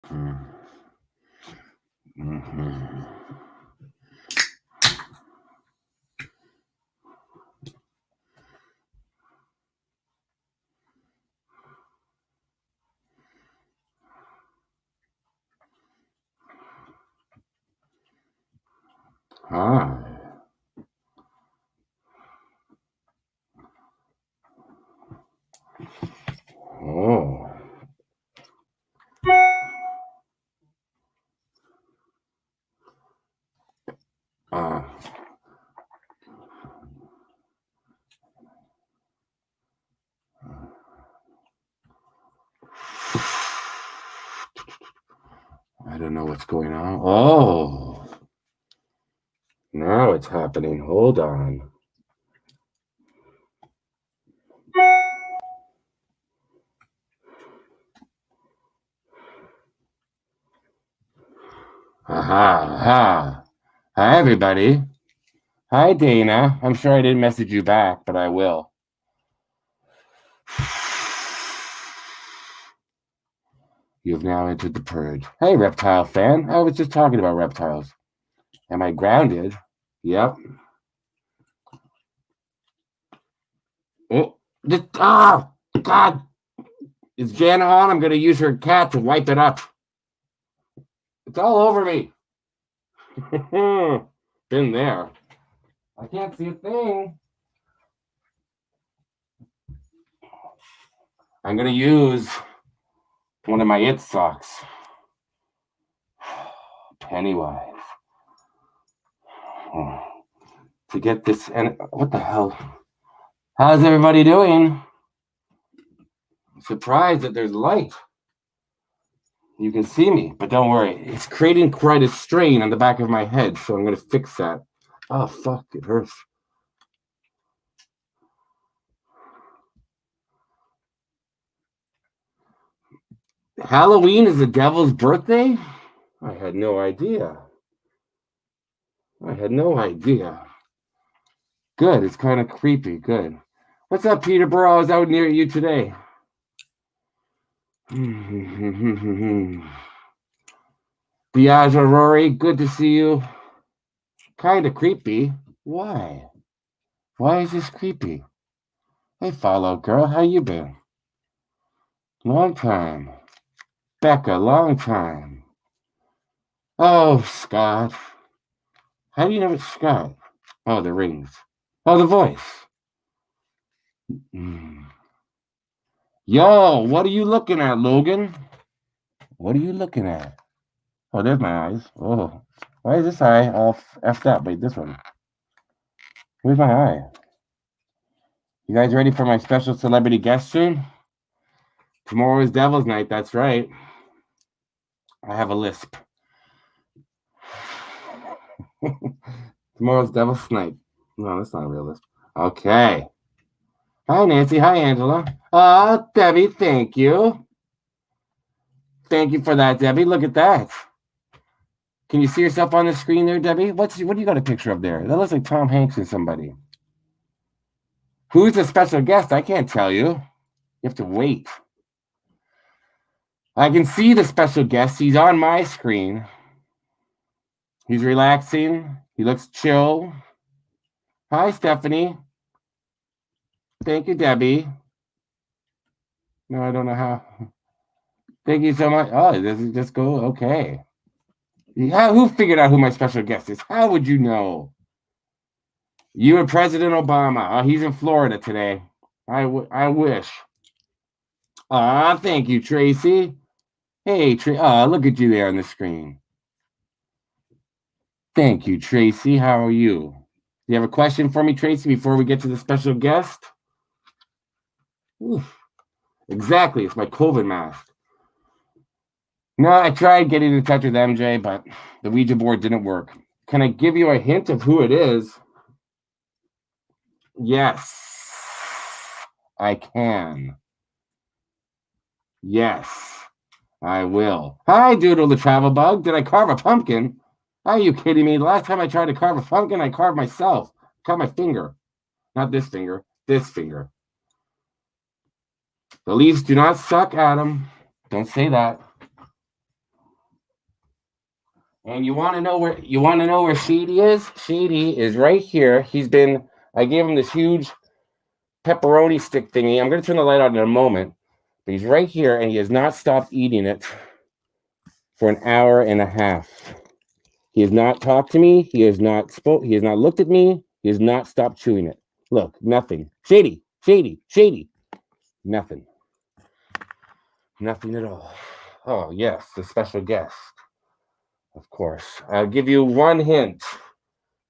Mm-hmm. Hi. Oh. Uh, I don't know what's going on. Oh. Now it's happening. Hold on. Aha. Aha. Hi, everybody. Hi, Dana. I'm sure I didn't message you back, but I will. You've now entered the purge. Hey, reptile fan. I was just talking about reptiles. Am I grounded? Yep. Oh, God. Is Jana on? I'm going to use her cat to wipe it up. It's all over me. Been there. I can't see a thing. I'm going to use one of my It socks. Pennywise. To get this. And what the hell? How's everybody doing? I'm surprised that there's light. You can see me, but don't worry. It's creating quite a strain on the back of my head, so I'm going to fix that. Oh, fuck. It hurts. Halloween is the devil's birthday? I had no idea. I had no idea. Good. It's kind of creepy. Good. What's up, Peterborough? I was out near you today. Diageo Rory, good to see you. Kind of creepy. Why? Why is this creepy? Hey, follow girl, how you been? Long time. Becca, long time. Oh, Scott. How do you know it's Scott? Oh, the rings. Oh, the voice. Yo, what are you looking at, Logan? What are you looking at? Oh, there's my eyes. Oh, why is this eye all effed up? Wait, this one. Where's my eye? You guys ready for my special celebrity guest soon? Tomorrow is Devil's Night. That's right. I have a lisp. Tomorrow's Devil's Night. No, that's not a real lisp. Okay. Hi, Nancy. Hi, Angela. Oh, Debbie, thank you. Thank you for that, Debbie. Look at that. Can you see yourself on the screen there, Debbie? What do you got a picture of there? That looks like Tom Hanks and somebody. Who's the special guest? I can't tell you. You have to wait. I can see the special guest. He's on my screen. He's relaxing. He looks chill. Hi, Stephanie. Thank you, Debbie. No, I don't know how. Thank you so much. Oh, does it just go? Okay. Who figured out who my special guest is? How would you know? You and President Obama. Oh, he's in Florida today. I wish. Ah, thank you, Tracy. Hey, look at you there on the screen. Thank you, Tracy. How are you? Do you have a question for me, Tracy, before we get to the special guest? Oof. Exactly. It's my COVID mask. No, I tried getting in touch with MJ, but the Ouija board didn't work. Can I give you a hint of who it is? Yes, I can. Yes, I will. Hi, Doodle the Travel Bug. Did I carve a pumpkin? Are you kidding me? Last time I tried to carve a pumpkin, I carved myself. Cut my finger. Not this finger, this finger. The leaves do not suck, Adam. Don't say that. And you want to know where Shady is? Shady is right here. I gave him this huge pepperoni stick thingy. I'm going to turn the light on in a moment. But he's right here, and he has not stopped eating it for an hour and a half. He has not talked to me. He has not looked at me. He has not stopped chewing it. Look, nothing. Shady, Shady, Shady. Nothing. Nothing at all. Oh, yes, the special guest. Of course. I'll give you one hint,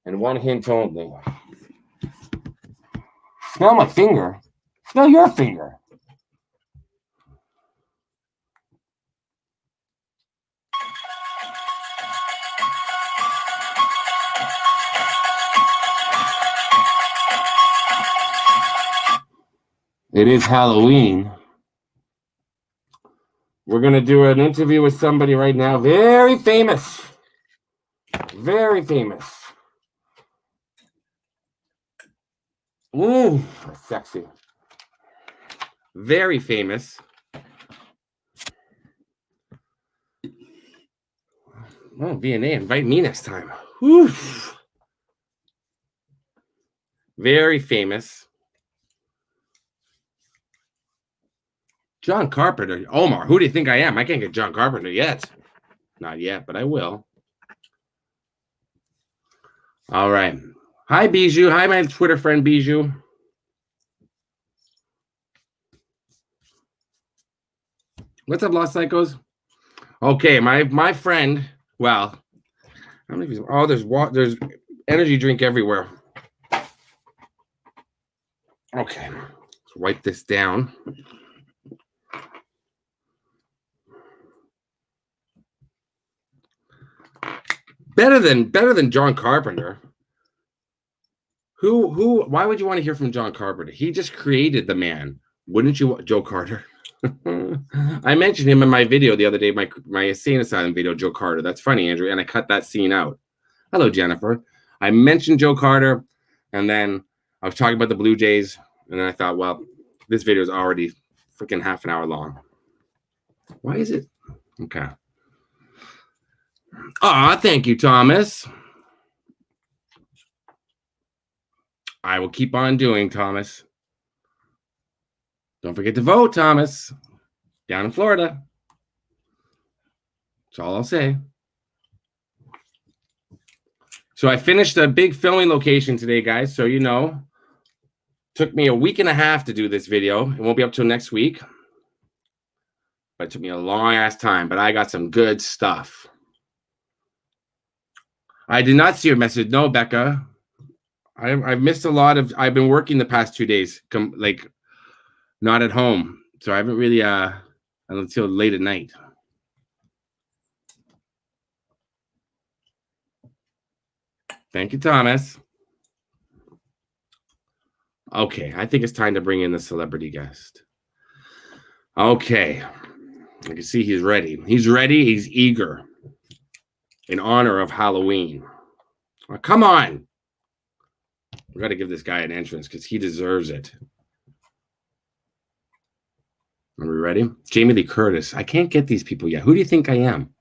and one hint only. Smell my finger. Smell your finger. It is Halloween. We're going to do an interview with somebody right now. Very famous. Very famous. Ooh, that's sexy. Very famous. Oh, VNA, invite me next time. Whew. Very famous. John Carpenter. Omar, who do you think I am? I can't get John Carpenter yet. Not yet, but I will. All right. Hi, Bijou. Hi, my Twitter friend, Bijou. What's up, Lost Psychos? Okay, my friend. Well, I don't know if he's. Oh, there's energy drink everywhere. Okay, let's wipe this down. Better than John Carpenter. Why would you want to hear from John Carpenter? He just created the man. Wouldn't you, Joe Carter? I mentioned him in my video the other day, my insane asylum video, Joe Carter. That's funny, Andrew, and I cut that scene out. Hello, Jennifer. I mentioned Joe Carter, and then I was talking about the Blue Jays, and then I thought, well, this video is already freaking half an hour long. Why is it? Okay. Thank you, Thomas. I will keep on doing, Thomas. Don't forget to vote, Thomas. Down in Florida. That's all I'll say. So I finished a big filming location today, guys. So you know, took me a week and a half to do this video. It won't be up till next week. But it took me a long ass time. But I got some good stuff. I did not see your message. No, Becca. I've missed a lot of. I've been working the past 2 days, not at home, so I haven't really until late at night. Thank you, Thomas. Okay, I think it's time to bring in the celebrity guest. Okay, I can see he's ready. He's ready. He's eager. In honor of Halloween. Oh, come on. We got to give this guy an entrance because he deserves it. Are we ready? Jamie Lee Curtis. I can't get these people yet. Who do you think I am?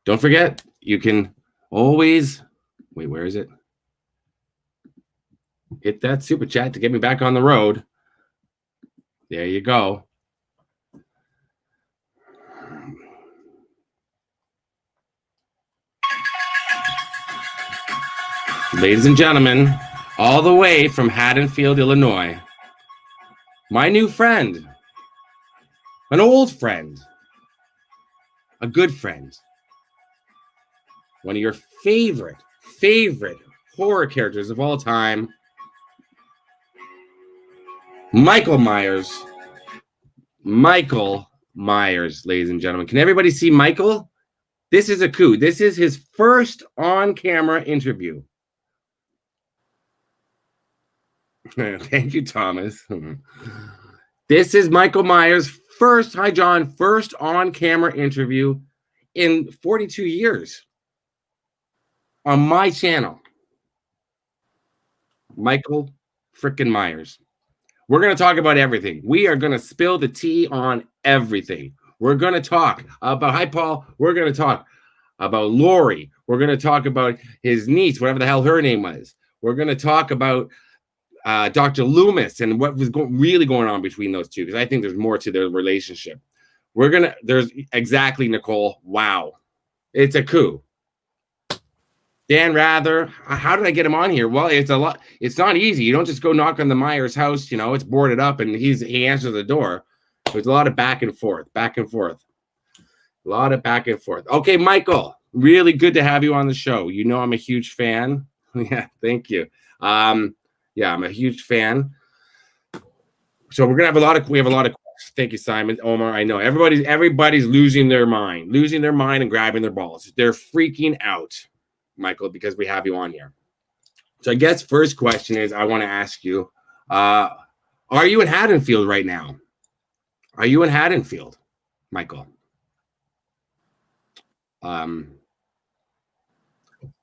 Don't forget, you can always... Wait, where is it? Hit that super chat to get me back on the road. There you go. Ladies and gentlemen, all the way from Haddonfield, Illinois, my new friend, an old friend, a good friend, one of your favorite horror characters of all time, Michael Myers. Michael Myers, ladies and gentlemen. Can everybody see Michael? This is a coup. This is his first on-camera interview. Thank you, Thomas. This is Michael Myers' first on-camera interview in 42 years on my channel. Michael frickin' Myers. We're going to talk about everything. We are going to spill the tea on everything. We're going to talk about, hi, Paul. We're going to talk about Lori. We're going to talk about his niece, whatever the hell her name was. We're going to talk about Dr. Loomis and what was really going on between those two, because I think there's more to their relationship. There's exactly, Nicole. Wow. It's a coup. Dan Rather, how did I get him on here? Well, it's a lot. It's not easy. You don't just go knock on the Myers house. It's boarded up, and he answers the door. There's a lot of back and forth. A lot of back and forth. Okay, Michael, really good to have you on the show. I'm a huge fan. Yeah, thank you. Yeah, I'm a huge fan. So we have a lot of questions. Thank you, Simon. Omar, I know everybody's losing their mind and grabbing their balls. They're freaking out, Michael, because we have you on here. So I guess first question is, I want to ask you, are you in Haddonfield right now? Are you in Haddonfield, Michael?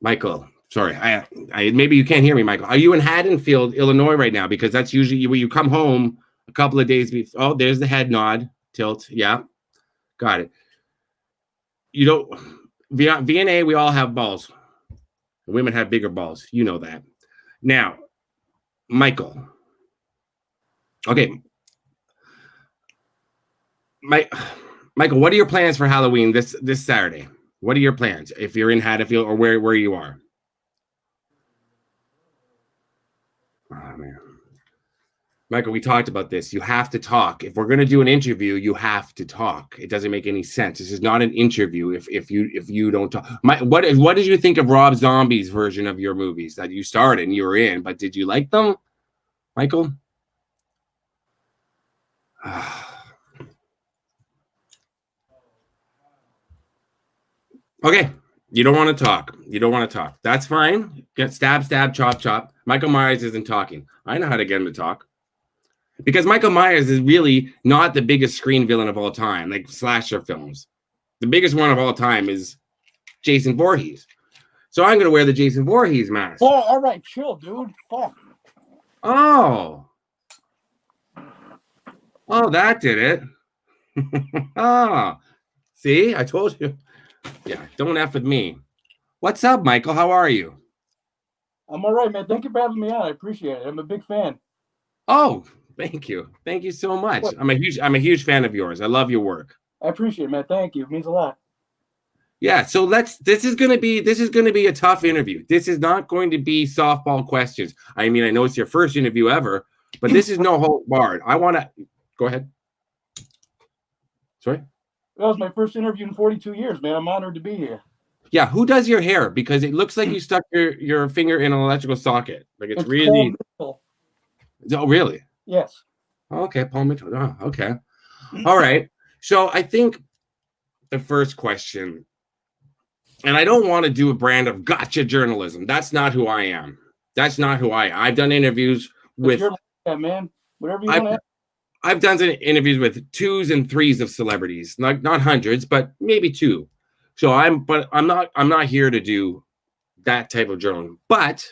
Michael, sorry, I maybe you can't hear me, Michael. Are you in Haddonfield, Illinois right now? Because that's usually where you come home a couple of days before. Oh, there's the head nod, tilt. Yeah, got it. VNA, we all have balls. Women have bigger balls. You know that. Now, Michael. Okay. Michael, what are your plans for Halloween this Saturday? What are your plans if you're in Haddonfield or where you are? Oh, man. Michael, we talked about this. You have to talk. If we're going to do an interview, you have to talk. It doesn't make any sense. This is not an interview if you don't talk. What did you think of Rob Zombie's version of your movies that you starred and you were in? But did you like them, Michael? Okay. You don't want to talk. That's fine. Get stab, chop, chop. Michael Myers isn't talking. I know how to get him to talk. Because Michael Myers is really not the biggest screen villain of all time, like slasher films. The biggest one of all time is Jason Voorhees. So I'm going to wear the Jason Voorhees mask. Oh, all right, chill, dude. Fuck. Oh, that did it. See, I told you. Yeah, don't F with me. What's up, Michael? How are you? I'm all right, man. Thank you for having me on. I appreciate it. I'm a big fan. Oh, thank you. Thank you so much. What? I'm a huge fan of yours. I love your work. I appreciate it, man. Thank you. It means a lot. Yeah, so this is gonna be a tough interview. This is not going to be softball questions. I mean, I know it's your first interview ever, but this is no hold barred. I wanna go ahead. Sorry? That was my first interview in 42 years, man. I'm honored to be here. Yeah, who does your hair? Because it looks like you stuck your finger in an electrical socket. Like it's really. Paul Oh, really? Yes. Okay, Paul Mitchell. Oh, okay. All right. So I think the first question, and I don't want to do a brand of gotcha journalism. That's not who I am. I've done interviews with. Yeah, man. Whatever you want to. I've done interviews with 2s and 3s of celebrities, not hundreds, but maybe 2. So I'm not here to do that type of journalism. But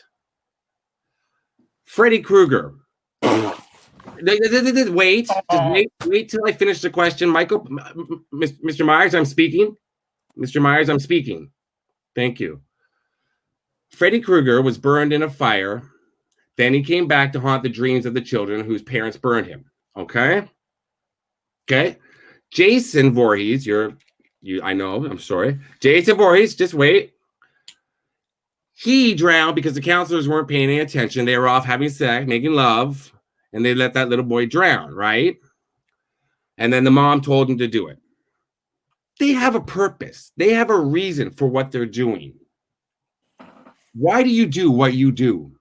Freddy Krueger. Wait till I finish the question, Michael. Mr. Myers, I'm speaking. Mr. Myers, I'm speaking. Thank you. Freddy Krueger was burned in a fire. Then he came back to haunt the dreams of the children whose parents burned him. Okay. Jason Voorhees, I know, I'm sorry. Jason Voorhees, just wait. He drowned because the counselors weren't paying any attention. They were off having sex, making love, and they let that little boy drown, right? And then the mom told him to do it. They have a purpose. They have a reason for what they're doing. Why do you do what you do?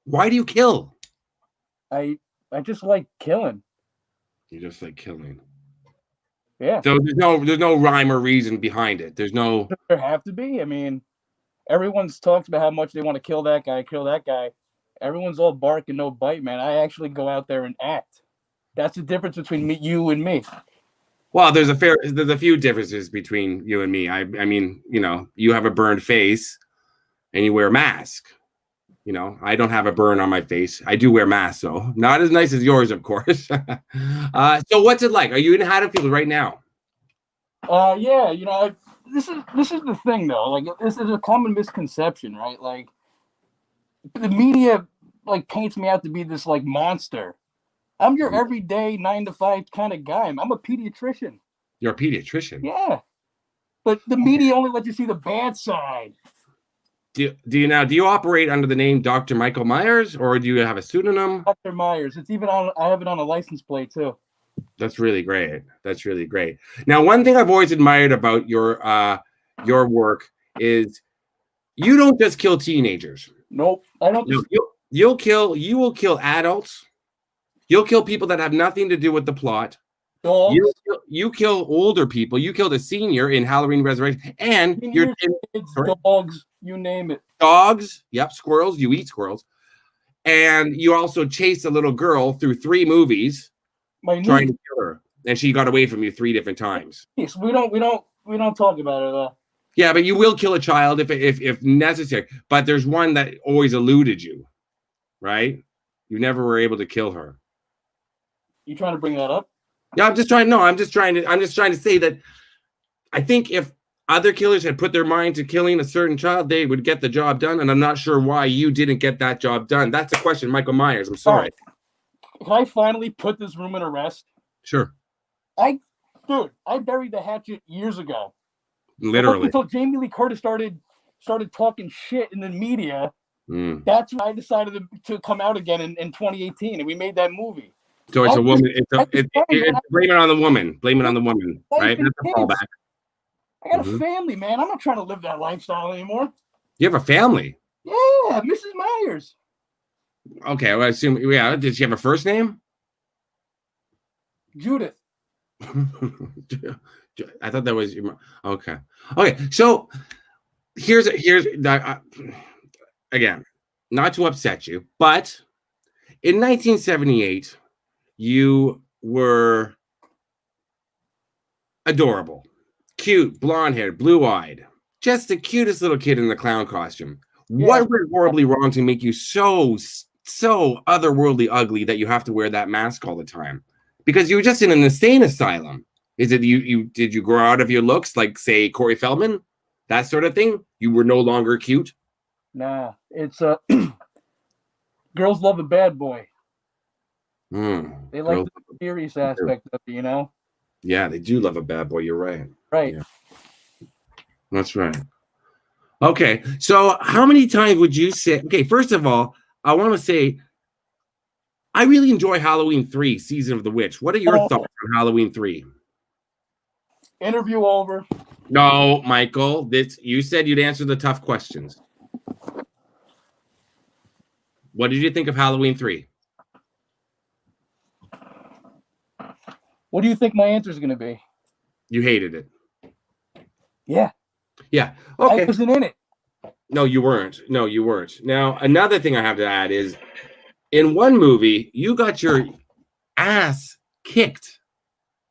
Why do you kill? I just like killing. You just like killing. Yeah. So there's no rhyme or reason behind it. There have to be. I mean, everyone's talked about how much they want to kill that guy. Everyone's all bark and no bite, man. I actually go out there and act. That's the difference between you and me. Well, there's a few differences between you and me. I mean, you have a burned face and you wear a mask. You know, I don't have a burn on my face. I do wear masks, though. Not as nice as yours, of course. So what's it like? Are you in Haddonfield right now? Yeah, this is the thing though. Like, this is a common misconception, right? Like, the media like paints me out to be this like monster. I'm your everyday 9 to 5 kind of guy. I'm a pediatrician. You're a pediatrician. Yeah, but the media only lets you see the bad side. Do you operate under the name Dr. Michael Myers, or do you have a pseudonym? Dr. Myers. It's even on. I have it on a license plate too. That's really great. That's really great. Now, one thing I've always admired about your work is you don't just kill teenagers. Nope, I don't. You will kill adults. You'll kill people that have nothing to do with the plot. Dogs. You kill older people. You killed a senior in Halloween Resurrection, and Seniors, kids, dogs, you name it. Dogs. Yep, squirrels. You eat squirrels, and you also chased a little girl through 3 movies. Trying to kill her, and she got away from you 3 different times. Yes, we don't talk about it though. Yeah, but you will kill a child if necessary. But there's one that always eluded you, right? You never were able to kill her. You trying to bring that up? Yeah, I'm just trying to say that I think if other killers had put their mind to killing a certain child, they would get the job done. And I'm not sure why you didn't get that job done. That's a question, Michael Myers. I'm sorry. Can I finally put this room in a rest? Sure. I buried the hatchet years ago. Literally. Until Jamie Lee Curtis started talking shit in the media. That's when I decided to come out again in 2018, and we made that movie. So it's a woman. It's blame it on the woman. Blame it on the woman, right? That's a fallback. I got a family, man. I'm not trying to live that lifestyle anymore. You have a family? Yeah, Mrs. Myers. Okay, well, I assume. Yeah, did she have a first name? Judith. I thought that was your. Okay. So here's again, not to upset you, but in 1978, you were adorable, cute, blonde-haired, blue-eyed, just the cutest little kid in the clown costume. Yeah. What went horribly wrong to make you so otherworldly ugly that you have to wear that mask all the time? Because you were just in an insane asylum. Is it did you grow out of your looks like, say, Corey Feldman? That sort of thing? You were no longer cute? Nah, it's girls love a bad boy. They like the serious aspect of it, you know? Yeah, they do love a bad boy. You're right. Right. Yeah. That's right. Okay, so how many times would you say? Okay, first of all, I want to say I really enjoy Halloween 3, Season of the Witch. What are your thoughts on Halloween 3? Interview over. No, Michael. You said you'd answer the tough questions. What did you think of Halloween 3? What do you think my answer is going to be? You hated it. Yeah. Yeah. Okay. I wasn't in it. No, you weren't. Now, another thing I have to add is in one movie, you got your ass kicked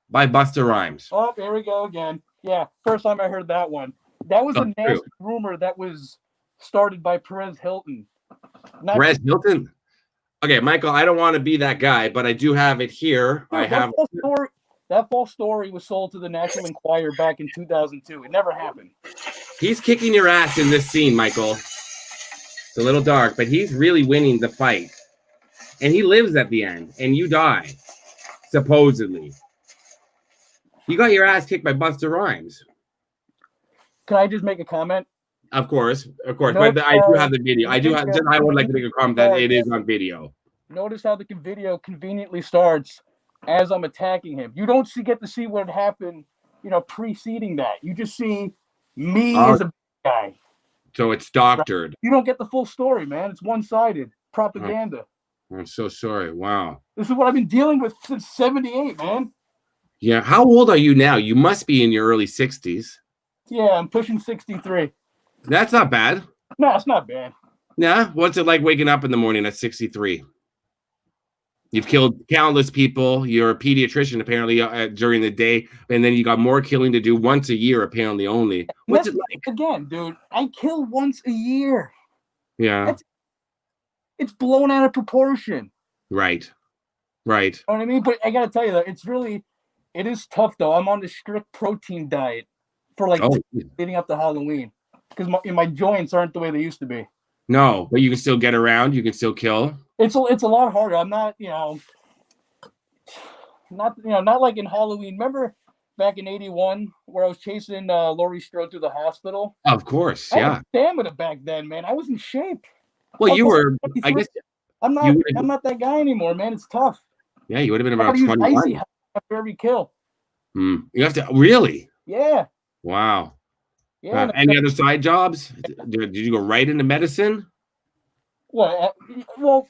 by Busta Rhymes. Oh, here we go again. Yeah, first time I heard that one. That was a nasty rumor that was started by Perez Hilton. Perez Hilton? Okay, Michael, I don't want to be that guy, but I do have it here. Dude, that false story was sold to the National Enquirer back in 2002. It never happened. He's kicking your ass in this scene, Michael. It's a little dark, but he's really winning the fight. And he lives at the end, and you die, supposedly. You got your ass kicked by Busta Rhymes. Can I just make a comment? Of course. But I do have the video. I would like to make a comment that it is on video. Notice how the video conveniently starts as I'm attacking him. You don't get to see what happened, preceding that. You just see me as a guy. So it's doctored. You don't get the full story, man. It's one-sided propaganda. I'm so sorry. Wow. This is what I've been dealing with since 78, man. Yeah. How old are you now? You must be in your early 60s. Yeah, I'm pushing 63. That's not bad. No, it's not bad. Yeah. What's it like waking up in the morning at 63? You've killed countless people. You're a pediatrician, apparently, during the day. And then you got more killing to do once a year, apparently, only. What's it like? Again, dude, I kill once a year. Yeah. it's blown out of proportion. Right. Right. You know what I mean? But I gotta tell you though, it is tough though. I'm on the strict protein diet for like Oh, leading up to Halloween because my joints aren't the way they used to be. no, but you can still get around. You can still kill. It's a lot harder. I'm not, not like in Halloween. Remember back in '81 where I was chasing Laurie Strode through the hospital? Of course, I yeah. had stamina back then, man. I was in shape. Well, I was you were. I 23. guess I'm you not. would. I'm not that guy anymore, man. It's tough. Yeah, you would have been I about gotta use icy 21. after every kill. You have to really. Yeah, Wow. yeah. Any other side jobs? Did you go right into medicine? Well, well.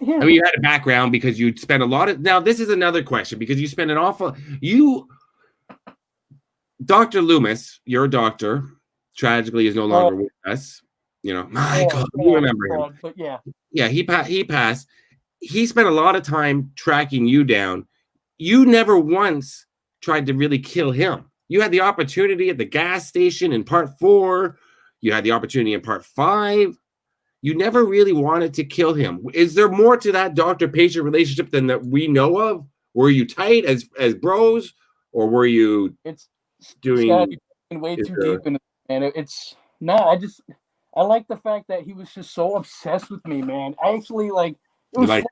I mean, you had a background because you'd spent a lot of. Now, this is another question because you spent an awful. Dr. Loomis, your doctor, tragically is no longer with us. Michael, you remember him? But yeah. Yeah, he passed. He spent a lot of time tracking you down. You never once tried to really kill him. You had the opportunity at the gas station in part 4. You had the opportunity in part 5. You never really wanted to kill him. Is there more to that doctor-patient relationship than that we know of? Were you tight as bros, or were you doing way too deep in it, and it's no. I like the fact that he was just so obsessed with me, man. I actually it was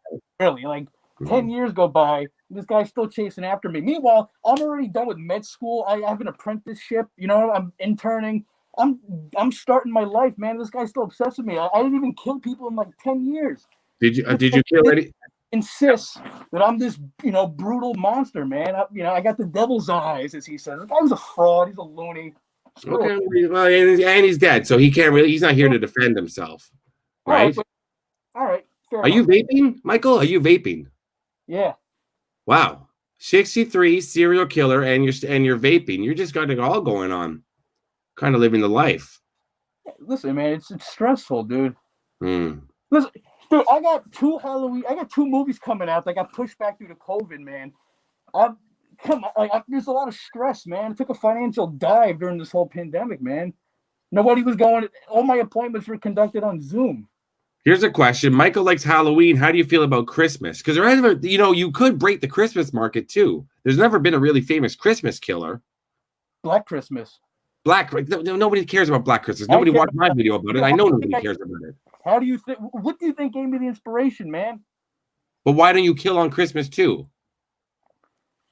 really 10 years go by, this guy's still chasing after me. Meanwhile, I'm already done with med school. I have an apprenticeship. I'm interning. I'm starting my life, man. This guy's still obsessed with me. I didn't even kill people in 10 years. Did you kill any? Insists that I'm this, brutal monster, man. I got the devil's eyes, as he says. The guy was a fraud. He's a loony. Okay, well, and he's dead, so he can't really. He's not here to defend himself, right? All right. Are you vaping, Michael? Are you vaping? Yeah. Wow, 63 serial killer, and you're vaping. You just got it all going on. Kind of living the life. Listen, man, it's stressful, dude. Listen, dude, I got 2 movies coming out that got pushed back due to COVID, man. There's a lot of stress, man. I took a financial dive during this whole pandemic, man. Nobody was going. All my appointments were conducted on Zoom. Here's a question. Michael likes Halloween. How do you feel about Christmas? Because you could break the Christmas market too. There's never been a really famous Christmas killer. Black Christmas. Nobody cares about Black Christmas. Nobody watched my video about it. I know nobody cares about it. How do you think? What do you think gave me the inspiration, man? But why don't you kill on Christmas too?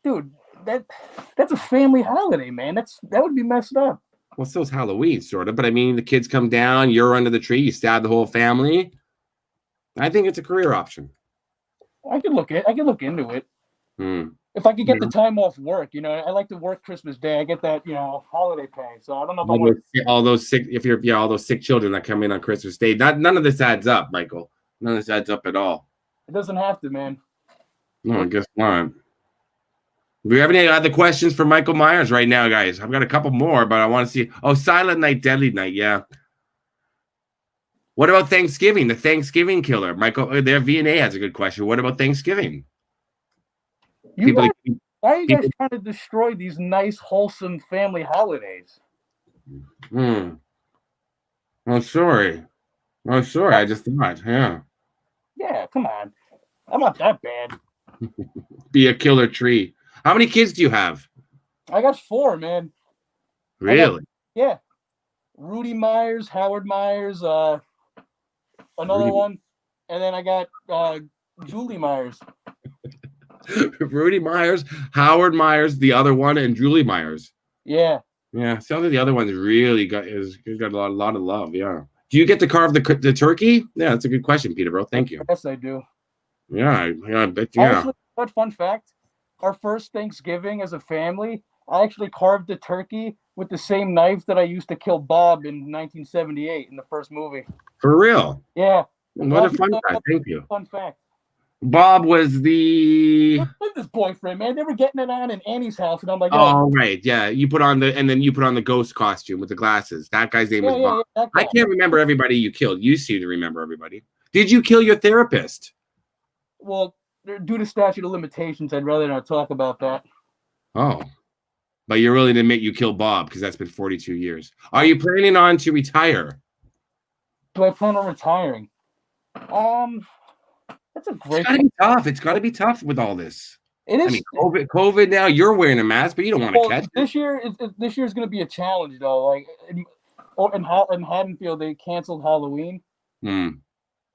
Dude, that's a family holiday, man. That would be messed up. Well, so's Halloween, sort of. But I mean, the kids come down, you're under the tree, you stab the whole family. I think it's a career option. I could look into it. If I could get the time off work, I like to work Christmas Day. I get that, holiday pay. So I don't know if all those sick children that come in on Christmas Day. None of this adds up, Michael. None of this adds up at all. It doesn't have to, man. No, I guess not. Do we have any other questions for Michael Myers right now, guys? I've got a couple more, but I want to see. Oh, Silent Night, Deadly Night. Yeah. What about Thanksgiving? The Thanksgiving killer, Michael. Their V&A has a good question. What about Thanksgiving? Why are you guys trying to destroy these nice, wholesome family holidays? Oh, sorry. I just thought, yeah. Yeah, come on. I'm not that bad. Be a killer tree. How many kids do you have? I got 4, man. Really? Yeah. Rudy Myers, Howard Myers, another one, and then I got Julie Myers. Rudy Myers, Howard Myers, the other one, and Julie Myers. Yeah. Yeah. Sounds like the other one's really got a lot of love. Yeah. Do you get to carve the turkey? Yeah, that's a good question, Peter, bro. Thank you. Yes, I do. Yeah, I bet. Yeah. Actually, what fun fact? Our first Thanksgiving as a family, I actually carved the turkey with the same knife that I used to kill Bob in 1978 in the first movie. For real? Yeah. What a fun fact. Thank you. Fun fact. Bob was the this boyfriend, man. They were getting it on in Annie's house, and I'm like, oh right, yeah. You put on the ghost costume with the glasses. That guy's name was Bob. Yeah, I can't remember everybody you killed. You seem to remember everybody. Did you kill your therapist? Well, due to statute of limitations, I'd rather not talk about that. Oh, but you're willing to admit you killed Bob because that's been 42 years. Are you planning on to retire? Do I plan on retiring? That's a It's great. got to be tough. It's got to be tough with all this. It I is. mean, COVID. Now you're wearing a mask, but you don't want to Well, catch it. this year is going to be a challenge though. Like in Haddonfield, they canceled Halloween. Hmm.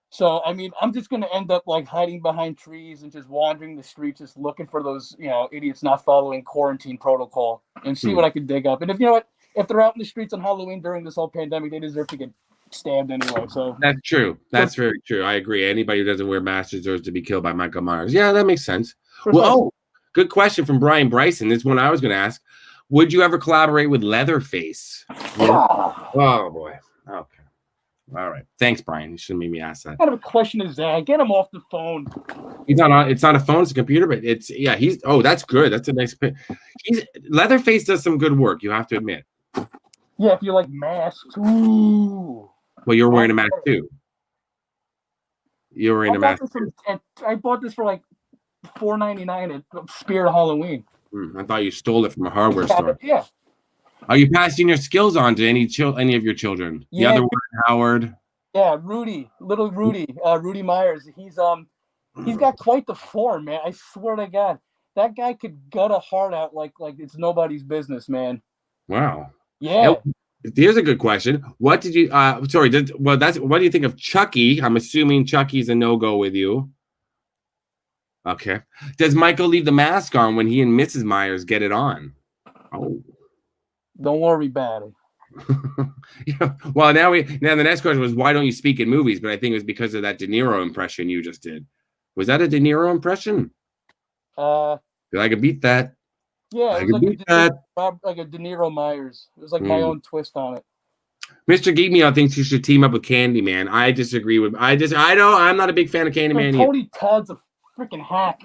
So I mean, I'm just going to end up like hiding behind trees and just wandering the streets, just looking for those idiots not following quarantine protocol, and see what I can dig up. And if they're out in the streets on Halloween during this whole pandemic, they deserve to get stabbed anyway. So That's true. That's very true. I agree. Anybody who doesn't wear masks deserves to be killed by Michael Myers. Yeah, that makes sense. Well, oh, good question from Brian Bryson. This one I was going to ask. Would you ever collaborate with Leatherface? Oh, boy. Okay. All right. Thanks, Brian. You shouldn't make me ask that. What kind of a question is that? Get him off the phone. He's not on. It's not a phone. It's a computer. But he's. Oh, that's good. That's a nice. Leatherface does some good work. You have to admit. Yeah, if you like masks. Ooh. Well, you're wearing a mask too. You're wearing a mask. I bought this for like $4.99 at Spirit Halloween. I thought you stole it from a hardware store. Yeah. Are you passing your skills on to any of your children? Yeah. The other one, Howard. Yeah, little Rudy Myers. He's got quite the form, man. I swear to God, that guy could gut a heart out like it's nobody's business, man. Wow. Yeah. Here's a good question. What did you? What do you think of Chucky? I'm assuming Chucky's a no-go with you. Okay. Does Michael leave the mask on when he and Mrs. Myers get it on? Oh. Don't worry about it. Yeah. Well, now the next question was why don't you speak in movies? But I think it was because of that De Niro impression you just did. Was that a De Niro impression? I could beat that. Yeah, it was like a De Niro Myers. It was like my own twist on it. Mr. Geek Me Out thinks you should team up with Candyman. I disagree with. I'm not a big fan of Candyman. Tony Todd's a freaking hack.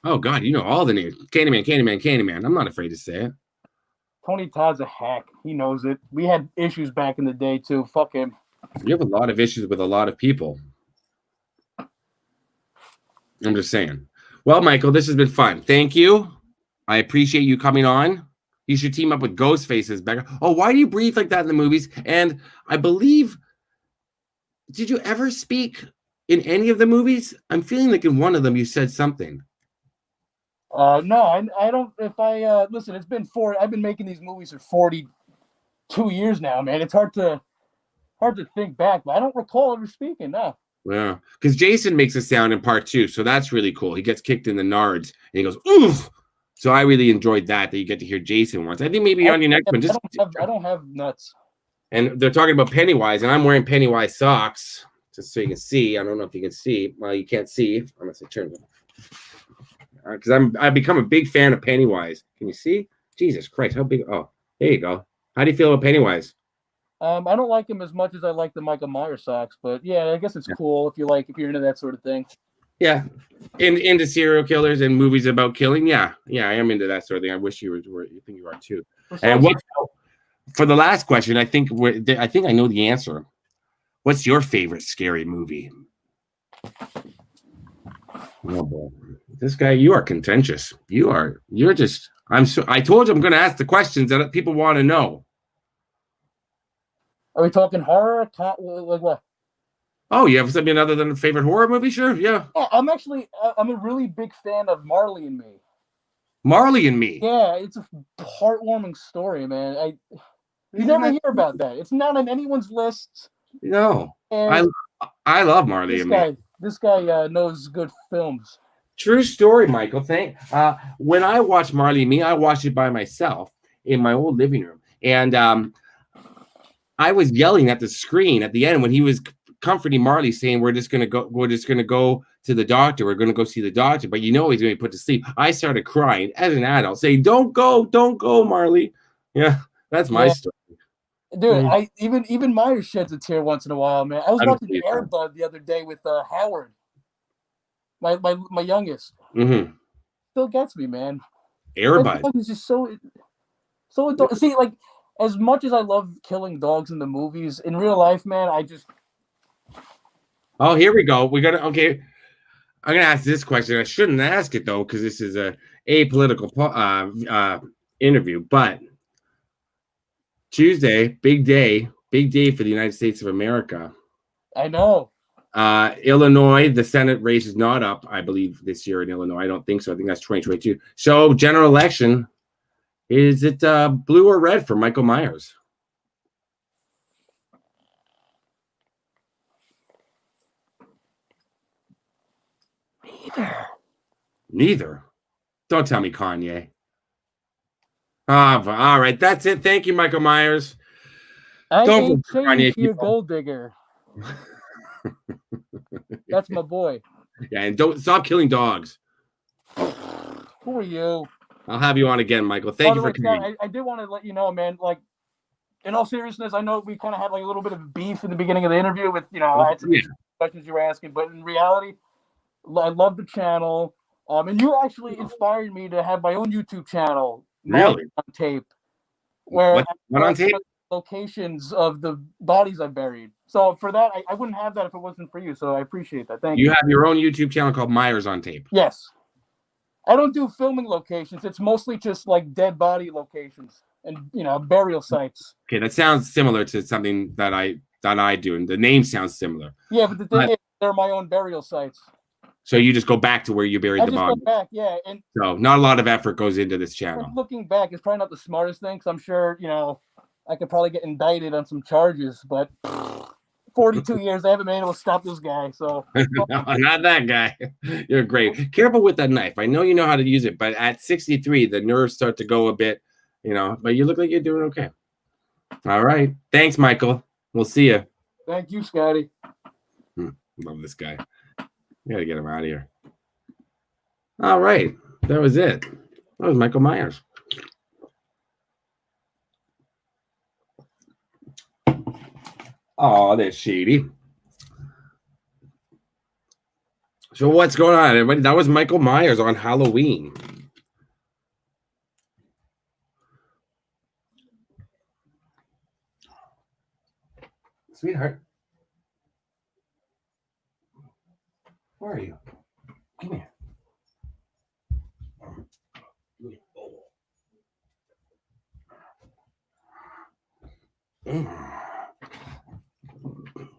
Oh God, you know all the names. Candyman. I'm not afraid to say it. Tony Todd's a hack. He knows it. We had issues back in the day too. Fuck him. You have a lot of issues with a lot of people. I'm just saying. Well, Michael, this has been fun. Thank you. I appreciate you coming on. You should team up with Ghostface as Becca. Oh, why do you breathe like that in the movies? And I believe, did you ever speak in any of the movies? I'm feeling like in one of them you said something. No, I don't. If I listen, I've been making these movies for 42 years now, man. It's hard to think back, but I don't recall ever speaking. No. Yeah, because Jason makes a sound in part 2, so that's really cool. He gets kicked in the nards and he goes, oof. So I really enjoyed that you get to hear Jason once. I think maybe on your next one. I don't have nuts. And they're talking about Pennywise, and I'm wearing Pennywise socks, just so you can see. I don't know if you can see. Well, you can't see. I'm gonna say turn them. Because I've become a big fan of Pennywise. Can you see? Jesus Christ, how big? Oh, there you go. How do you feel about Pennywise? I don't like him as much as I like the Michael Myers socks, but yeah, I guess it's cool if you're into that sort of thing. Yeah, into serial killers and movies about killing. Yeah, I am into that sort of thing. I wish you were. You think you are too. And for the last question, I think I know the answer. What's your favorite scary movie? Oh boy, this guy, you are contentious. You're just. I told you I'm going to ask the questions that people want to know. Are we talking horror? Like what? Oh, you have something other than a favorite horror movie? Sure, yeah. I'm a really big fan of Marley and Me. Marley and Me. Yeah, it's a heartwarming story, man. You never hear about that. It's not on anyone's lists. No, I love Marley and Me. This guy knows good films. True story, Michael. When I watched Marley and Me, I watched it by myself in my old living room, and I was yelling at the screen at the end when he was comforting Marley, saying, we're just gonna go to the doctor. We're gonna go see the doctor, but he's gonna be put to sleep. I started crying as an adult, saying, don't go, Marley. Yeah, that's my story. Dude, even Myers sheds a tear once in a while, man. I was watching Air Bud the other day with Howard, my youngest. Mm-hmm. Still gets me, man. Air Bud is just so adult. See, like, as much as I love killing dogs in the movies, in real life, man, I just. Oh, here we go. Okay. I'm gonna ask this question. I shouldn't ask it though, because this is a apolitical interview. But Tuesday, big day for the United States of America. I know. Illinois, the Senate race is not up, I believe, this year in Illinois. I don't think so. I think that's 2022. So, general election, is it blue or red for Michael Myers? Neither. Don't tell me Kanye. All right. That's it. Thank you, Michael Myers. I Don't ain't vote for saying Kanye, to your people. gold digger. That's my boy. Yeah, and don't stop killing dogs. Who are you? I'll have you on again, Michael. Thank you for coming. Scott, I did want to let you know, man, like, in all seriousness, I know we kind of had like a little bit of beef in the beginning of the interview with, I had some questions you were asking, but in reality, I love the channel. And you actually inspired me to have my own YouTube channel, Really? on Tape, where what on tape? Locations of the bodies I buried. So for that, I wouldn't have that if it wasn't for you. So I appreciate that. Thank you. You have your own YouTube channel called Myers on Tape. Yes. I don't do filming locations. It's mostly just like dead body locations and burial sites. Okay, that sounds similar to something that I do, and the name sounds similar. Yeah, but the thing is, they're my own burial sites. So you just go back to where you buried the body. Go back, yeah. And so not a lot of effort goes into this channel. Looking back, it's probably not the smartest thing, because I'm sure, I could probably get indicted on some charges, but 42 years, I haven't been able to stop this guy. So no, not that guy. You're great. Careful with that knife. I know you know how to use it, but at 63, the nerves start to go a bit, but you look like you're doing okay. All right. Thanks, Michael. We'll see you. Thank you, Scotty. Love this guy. We gotta get him out of here. All right. That was it. That was Michael Myers. Oh, that's shady. So what's going on, everybody? That was Michael Myers on Halloween. Sweetheart. Where are you? Come here.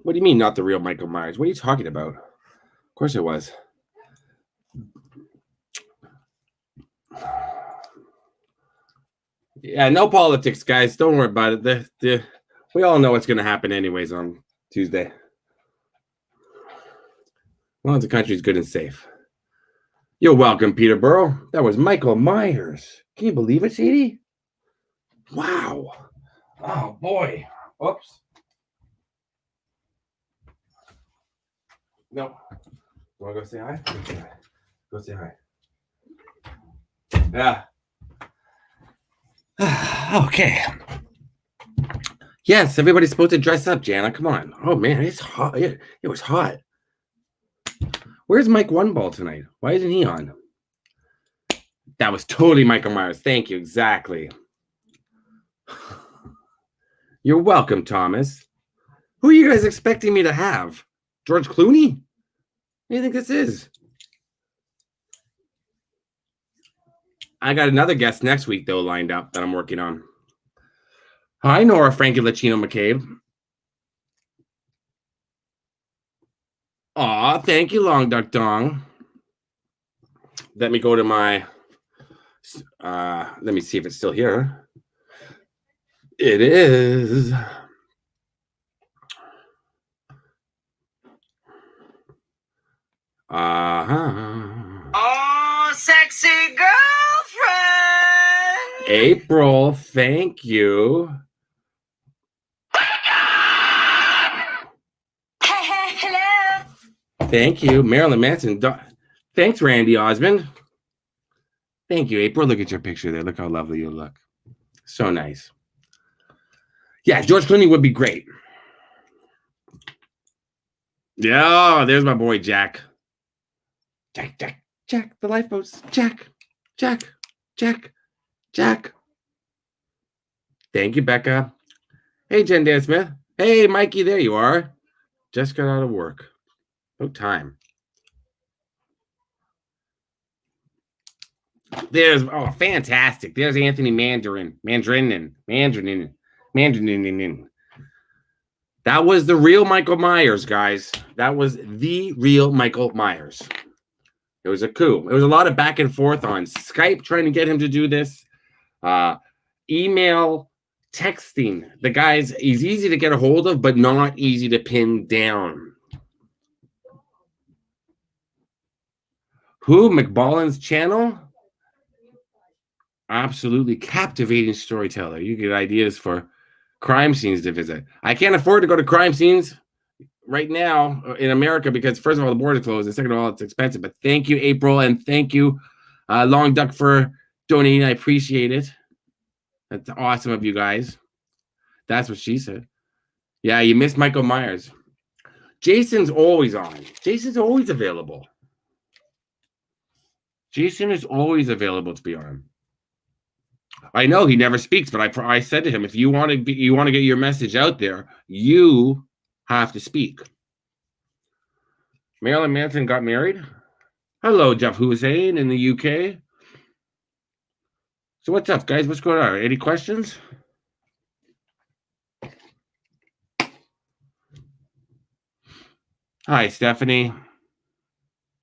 What do you mean not the real Michael Myers? What are you talking about? Of course it was. Yeah, no politics, guys. Don't worry about it. We all know what's going to happen anyways on Tuesday. As long as the country's good and safe. You're welcome, Peterborough. That was Michael Myers. Can you believe it, Sadie? Wow. Oh, boy. Oops. No. You want to go say hi? Go say hi. Yeah. Okay. Yes, everybody's supposed to dress up, Jana. Come on. Oh, man, it's hot. It was hot. Where's Mike One Ball tonight? Why isn't he on? That was totally Michael Myers. Thank you. Exactly. You're welcome, Thomas. Who are you guys expecting me to have? George Clooney? What do you think this is? I got another guest next week, though, lined up that I'm working on. Hi, Nora Frankie Lachino McCabe. Aw, thank you, Long Duck Dong. Let me go to my... let me see if it's still here. It is. Oh, sexy girlfriend. April, thank you. Hello. Thank you, Marilyn Manson. Thanks, Randy Osmond. Thank you, April. Look at your picture there. Look how lovely you look. So nice. Yeah, George Clooney would be great. Yeah, there's my boy, Jack. Jack, the lifeboats. Jack. Thank you, Becca. Hey, Jen Dan Smith. Hey, Mikey, there you are. Just got out of work. No time. There's fantastic. There's Anthony Mandarin. That was the real Michael Myers, guys. That was the real Michael Myers. It was a coup. It was a lot of back and forth on Skype trying to get him to do this. Email, texting. The guy's, he's easy to get a hold of, but not easy to pin down. Who? McBallen's channel? Absolutely captivating storyteller. You get ideas for crime scenes to visit. I can't afford to go to crime scenes right now in America because, first of all, the border closed, and second of all, it's expensive. But thank you, April, and thank you, Long Duck, for donating. I appreciate it. That's awesome of you guys. That's what she said. Yeah, you missed Michael Myers. Jason's always on. Jason's always available. Jason is always available to be on. I know he never speaks, but I said to him, if you want to get your message out there, you have to speak. Marilyn Manson got married. Hello, Jeff Hussein in the UK. So what's up, guys? What's going on? Any questions? Hi, Stephanie.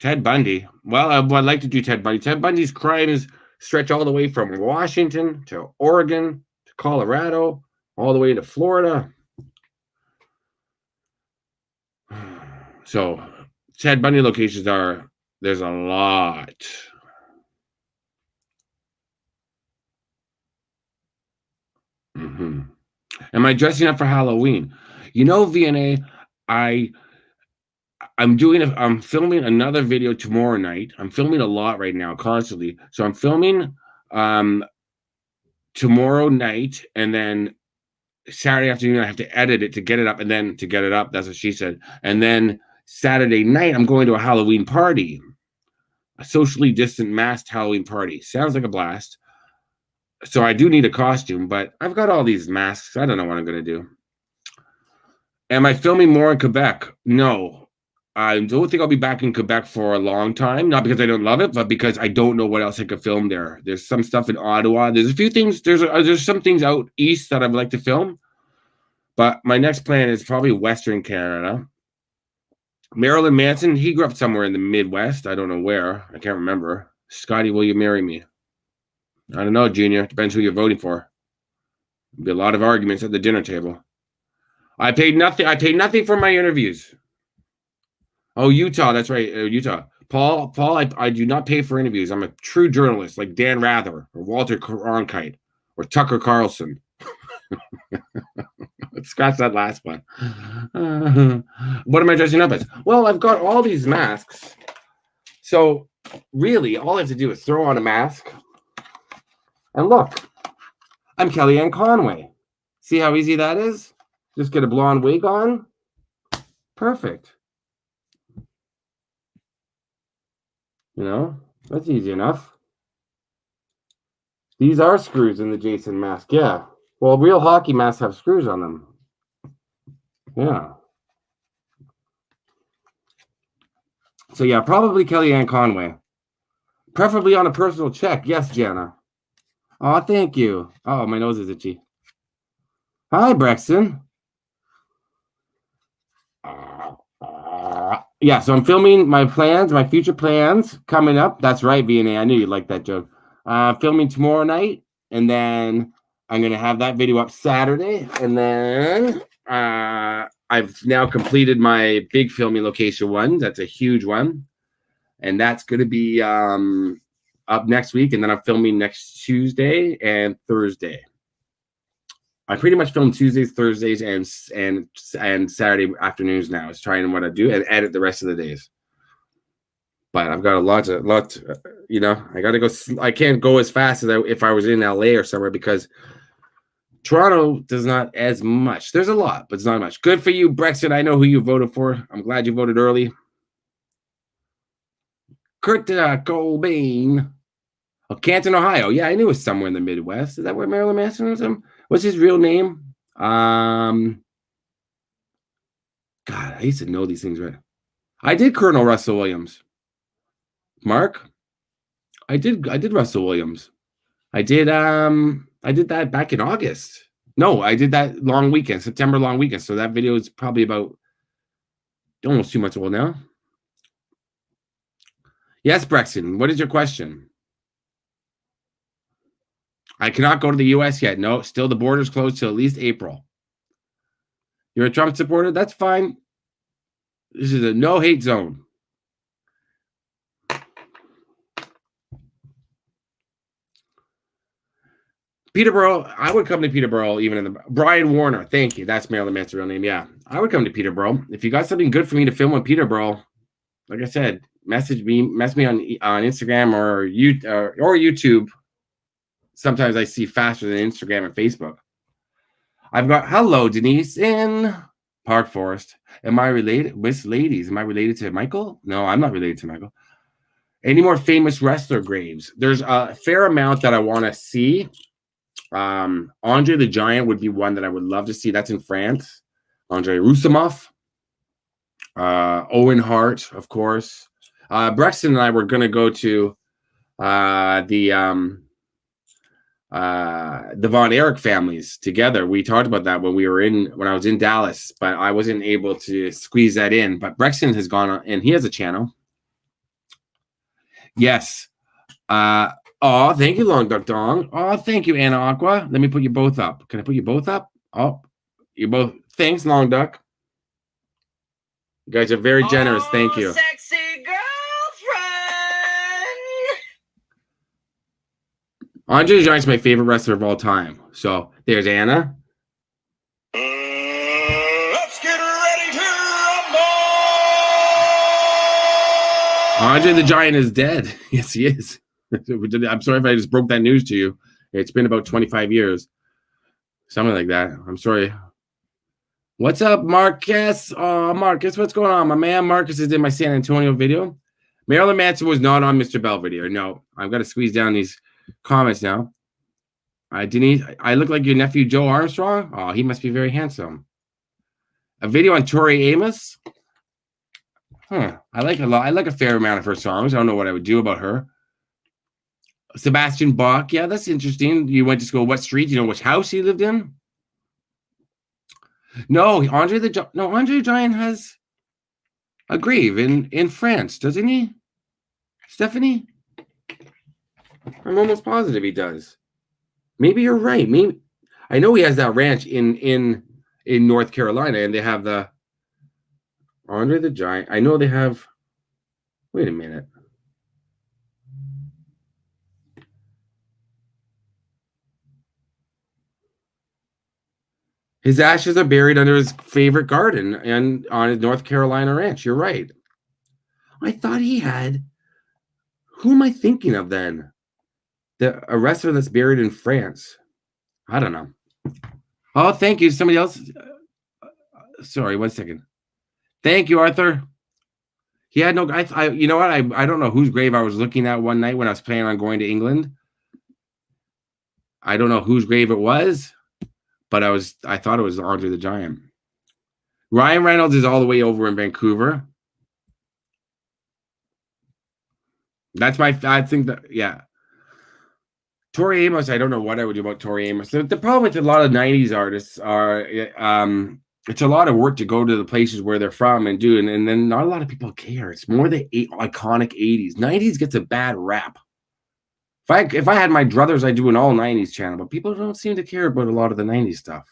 Ted Bundy. Well, I'd like to do Ted Bundy. Ted Bundy's crimes stretch all the way from Washington to Oregon to Colorado, all the way to Florida. So Ted Bundy locations there's a lot. Mm-hmm. Am I dressing up for Halloween? You know, VNA, I'm filming another video tomorrow night. I'm filming a lot right now, constantly. So I'm filming tomorrow night, and then Saturday afternoon I have to edit it to get it up, and then to get it up, that's what she said. And then Saturday night I'm going to a Halloween party, a socially distant masked Halloween party. Sounds like a blast. So I do need a costume, but I've got all these masks. I don't know what I'm going to do. Am I filming more in Quebec? No. I don't think I'll be back in Quebec for a long time. Not because I don't love it, but because I don't know what else I could film there. There's some stuff in Ottawa. There's a few things. There's some things out east that I'd like to film. But my next plan is probably Western Canada. Marilyn Manson, he grew up somewhere in the Midwest. I don't know where. I can't remember. Scotty, will you marry me? I don't know, Junior. Depends who you're voting for. There'll be a lot of arguments at the dinner table. I paid nothing for my interviews. Oh, Utah. That's right. Utah. Paul, I do not pay for interviews. I'm a true journalist like Dan Rather or Walter Cronkite or Tucker Carlson. Let's scratch that last one. What am I dressing up as? Well, I've got all these masks. So really, all I have to do is throw on a mask. And look, I'm Kellyanne Conway. See how easy that is? Just get a blonde wig on. Perfect. You know, that's easy enough. These are screws in the Jason mask, yeah. Well, real hockey masks have screws on them. Yeah. So yeah, probably Kellyanne Conway. Preferably on a personal check. Yes, Jana. Oh, thank you. Oh, my nose is itchy. Hi, Brexton. Yeah, so I'm filming my plans, my future plans coming up. That's right, VNA. I knew you'd like that joke. Filming tomorrow night, and then I'm going to have that video up Saturday. And then I've now completed my big filming location one. That's a huge one. And that's going to be up next week. And then I'm filming next Tuesday and Thursday. I pretty much film Tuesdays, Thursdays, and Saturday afternoons now. Is trying what I do and edit the rest of the days. But I've got a lot. You know, I got to go. I can't go as fast as if I was in LA or somewhere because Toronto does not as much. There's a lot, but it's not much. Good for you, Brexit. I know who you voted for. I'm glad you voted early. Kurt Cobain. Oh, Canton, Ohio. Yeah, I knew it was somewhere in the Midwest. Is that where Marilyn Manson was from? What's his real name? God, I used to know these things, right? I did Colonel Russell Williams. Mark? I did Russell Williams. I did that back in August. No, I did that long weekend, September long weekend. So that video is probably about almost 2 months old now. Yes, Brexton, what is your question? I cannot go to the U.S. yet. No, still the border's closed till at least April. You're a Trump supporter? That's fine. This is a no-hate zone. Peterborough, I would come to Peterborough even in the... Brian Warner, thank you. That's Marilyn Manson's real name. Yeah, I would come to Peterborough. If you got something good for me to film in Peterborough, like I said, message me on Instagram or YouTube. Sometimes I see faster than Instagram and Facebook. I've got, hello, Denise in Park Forest. Am I related? Miss Ladies, am I related to Michael? No, I'm not related to Michael. Any more famous wrestler graves? There's a fair amount that I want to see. Andre the Giant would be one that I would love to see. That's in France. Andre Roussimoff. Owen Hart, of course. Brexton and I were going to go to the Von Erich families together. We talked about that when I was in Dallas, but I wasn't able to squeeze that in. But Brexton has gone on, and he has a channel. Yes. Oh, thank you, Long Duck Dong. Oh, thank you, Anna Aqua. Let me put you both up. Can I put you both up? Oh, you both. Thanks, Long Duck. You guys are very generous. Thank you. Sexy girlfriend. Andre the Giant's my favorite wrestler of all time. So there's Anna. Let's get ready to rumble! Andre the Giant is dead. Yes, he is. I'm sorry if I just broke that news to you. It's been about 25 years. Something like that. I'm sorry. What's up, Marcus? Marcus, what's going on, my man? Marcus is in my San Antonio video. Marilyn Manson was not on Mr. Bell video. No, I've got to squeeze down these comments now. Denise, I look like your nephew Joe Armstrong. Oh, he must be very handsome. A video on Tori Amos. I like a lot. I like a fair amount of her songs. I don't know what I would do about her. Sebastian Bach. Yeah, that's interesting. You went to school. What street? You know which house he lived in? No, Andre the Giant has a grave in France, doesn't he? Stephanie? I'm almost positive he does. Maybe you're right. Maybe I know he has that ranch in North Carolina, and they have the Andre the Giant. I know they have. Wait a minute. His ashes are buried under his favorite garden and on his North Carolina ranch. You're right. I thought he had. Who am I thinking of then? A wrestler that's buried in France. I don't know. Oh, thank you. Somebody else. Sorry, 1 second. Thank you, Arthur. He had no. You know what? I don't know whose grave I was looking at one night when I was planning on going to England. I don't know whose grave it was, but I thought it was Andre the Giant. Ryan Reynolds is all the way over in Vancouver. That's I think that, yeah. Tori Amos, I don't know what I would do about Tori Amos. The problem with a lot of 90s artists are it's a lot of work to go to the places where they're from and do, and then not a lot of people care. It's more the iconic 80s. 90s gets a bad rap. If I had my druthers, I'd do an all 90s channel, but people don't seem to care about a lot of the 90s stuff.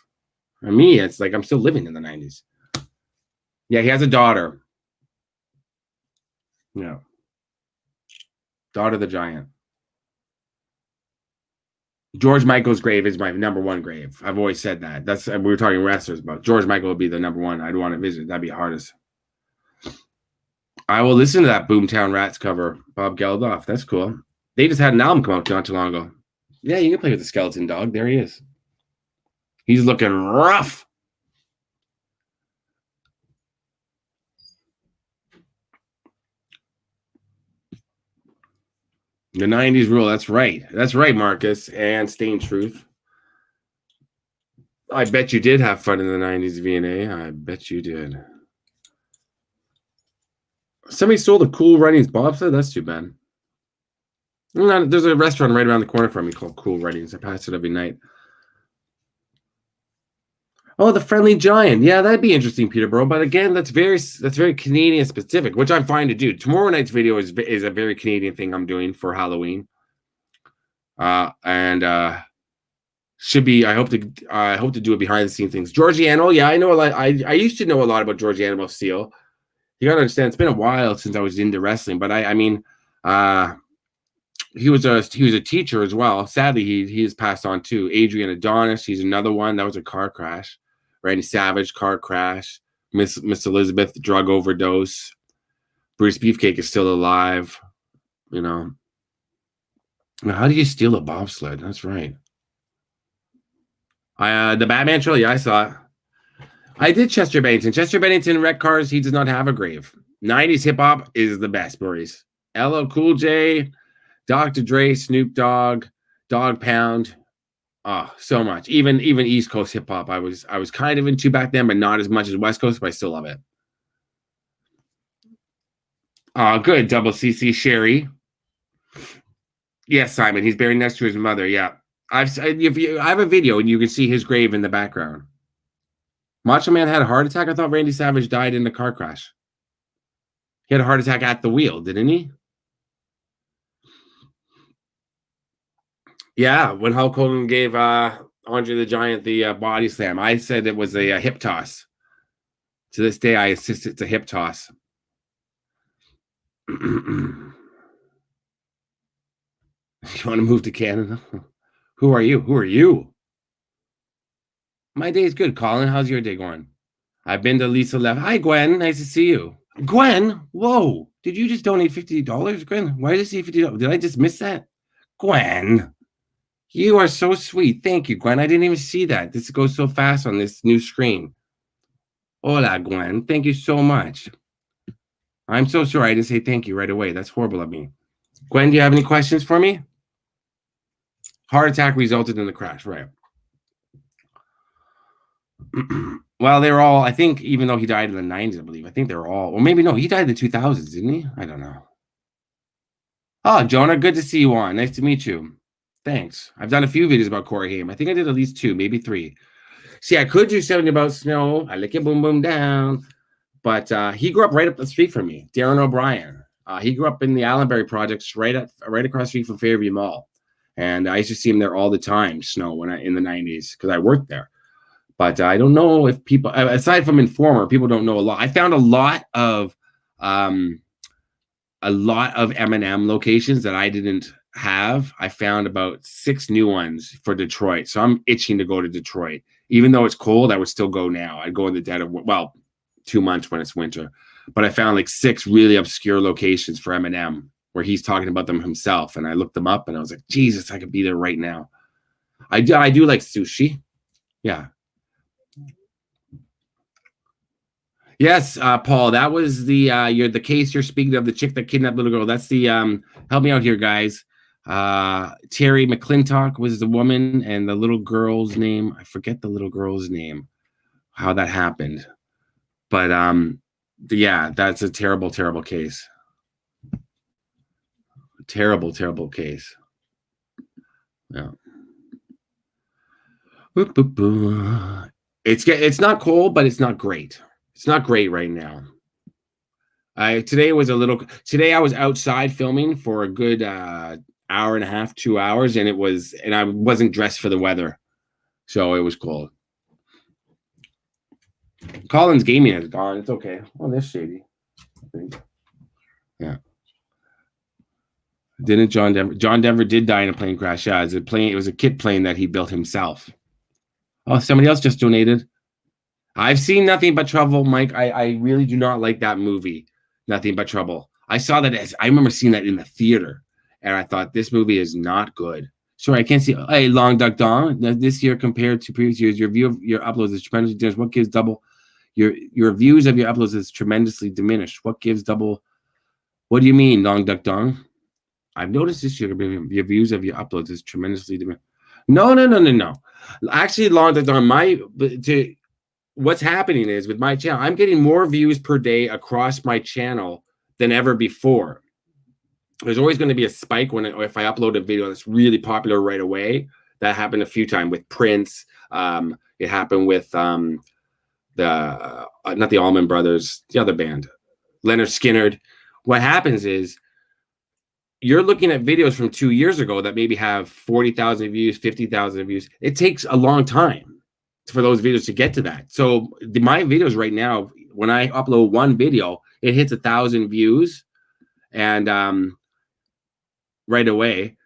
For me, it's like I'm still living in the 90s. Yeah, he has a daughter. Yeah. Daughter the Giant. George Michael's grave is my number one grave. I've always said that. We were talking wrestlers, but George Michael would be the number one I'd want to visit. That'd be hardest. I will listen to that Boomtown Rats cover, Bob Geldof. That's cool. They just had an album come out not too long ago. Yeah, you can play with the skeleton dog. There he is. He's looking rough. The 90s rule. That's right. That's right, Marcus. And Stain Truth. I bet you did have fun in the 90s, V&A. I bet you did. Somebody stole the Cool Runnings bobsled? That's too bad. There's a restaurant right around the corner from me called Cool Runnings. I pass it every night. Oh, the Friendly Giant. Yeah, that'd be interesting, Peterborough. But again, that's very Canadian specific, which I'm fine to do. Tomorrow night's video is a very Canadian thing I'm doing for Halloween. And should be. I hope to do it behind the scenes things. Georgie Animal. Yeah, I know a lot. I used to know a lot about Georgie Animal Steel. You gotta understand, it's been a while since I was into wrestling, but I mean, he was a teacher as well. Sadly, he has passed on too. Adrian Adonis, he's another one. That was a car crash. Randy Savage, car crash. Miss Elizabeth, drug overdose. Bruce Beefcake is still alive. You know. Now, how do you steal a bobsled? That's right. The Batman show, yeah, I saw it. I did Chester Bennington. Chester Bennington wrecked cars. He does not have a grave. 90s hip hop is the best, Maurice. LL Cool J, Dr. Dre, Snoop Dogg, Dog Pound. Oh, so much. Even East Coast hip hop, I was kind of into back then, but not as much as West Coast. But I still love it. Good. Double CC Sherry. Yes, Simon. He's buried next to his mother. Yeah, I have a video and you can see his grave in the background. Macho Man had a heart attack. I thought Randy Savage died in a car crash. He had a heart attack at the wheel, didn't he? Yeah, when Hulk Hogan gave Andre the Giant the body slam, I said it was a hip toss. To this day, I insist it's a hip toss. You want to move to Canada? Who are you? Who are you? My day's good, Colin. How's your day going? I've been to Lisa Left. Hi, Gwen. Nice to see you. Gwen? Whoa. Did you just donate $50, Gwen? Why did I see $50? Did I just miss that? Gwen. You are so sweet. Thank you, Gwen. I didn't even see that. This goes so fast on this new screen. Hola, Gwen. Thank you so much. I'm so sorry I didn't say thank you right away. That's horrible of me. Gwen, do you have any questions for me? Heart attack resulted in the crash, right? Well, they were all, I think, even though he died in the 90s, I believe. I think they were all, or maybe no, he died in the 2000s, didn't he? I don't know. Oh, Jonah, good to see you on. Nice to meet you. Thanks. I've done a few videos about Corey Haim. I think I did at least 2, maybe 3. See, I could do something about snow. I lick it, boom, boom, down. But he grew up right up the street from me, Darren O'Brien. He grew up in the Allenbury Projects right across the street from Fairview Mall. And I used to see him there all the time, snow, in the 90s, because I worked there. But I don't know if people, aside from Informer, people don't know a lot. I found a lot of M&M locations that I didn't have. I found about 6 new ones for Detroit. So I'm itching to go to Detroit. Even though it's cold, I would still go now. I'd go in the dead of, 2 months when it's winter. But I found like 6 really obscure locations for M&M where he's talking about them himself. And I looked them up and I was like, Jesus, I could be there right now. I do like sushi. Yeah. Yes, Paul, that was the case you're speaking of, the chick that kidnapped little girl. That's the help me out here, guys. Terry McClintock was the woman, and the little girl's name, I forget the little girl's name, how that happened. But yeah, that's a terrible, terrible case. Terrible, terrible case. Yeah. It's not cold, but it's not great. It's not great right now. Today I was outside filming for a good hour and a half, 2 hours, and I wasn't dressed for the weather. So it was cold. Colin's gaming is gone. It's okay. Oh, that's shady. Yeah. Didn't John Denver did die in a plane crash. Yeah, it was a kit plane that he built himself. Oh, somebody else just donated. I've seen Nothing But Trouble, Mike. I really do not like that movie, Nothing But Trouble. I saw that I remember seeing that in the theater, and I thought this movie is not good. Sorry, I can't see. Hey, Long Duck Dong. This year compared to previous years, your view of your uploads is tremendously diminished. What gives double? Your views of your uploads is tremendously diminished. What gives double? What do you mean, Long Duck Dong? I've noticed this year your views of your uploads is tremendously diminished. No. Actually, Long Duck Dong, what's happening is with my channel, I'm getting more views per day across my channel than ever before. There's always going to be a spike if I upload a video that's really popular right away. That happened a few times with Prince, It happened with the not the Allman Brothers, the other band, Leonard Skinner. What happens is you're looking at videos from 2 years ago that maybe have 40,000 views, 50,000 views. It takes a long time for those videos to get to that. So my videos right now, when I upload one video, it hits 1,000 views and right away,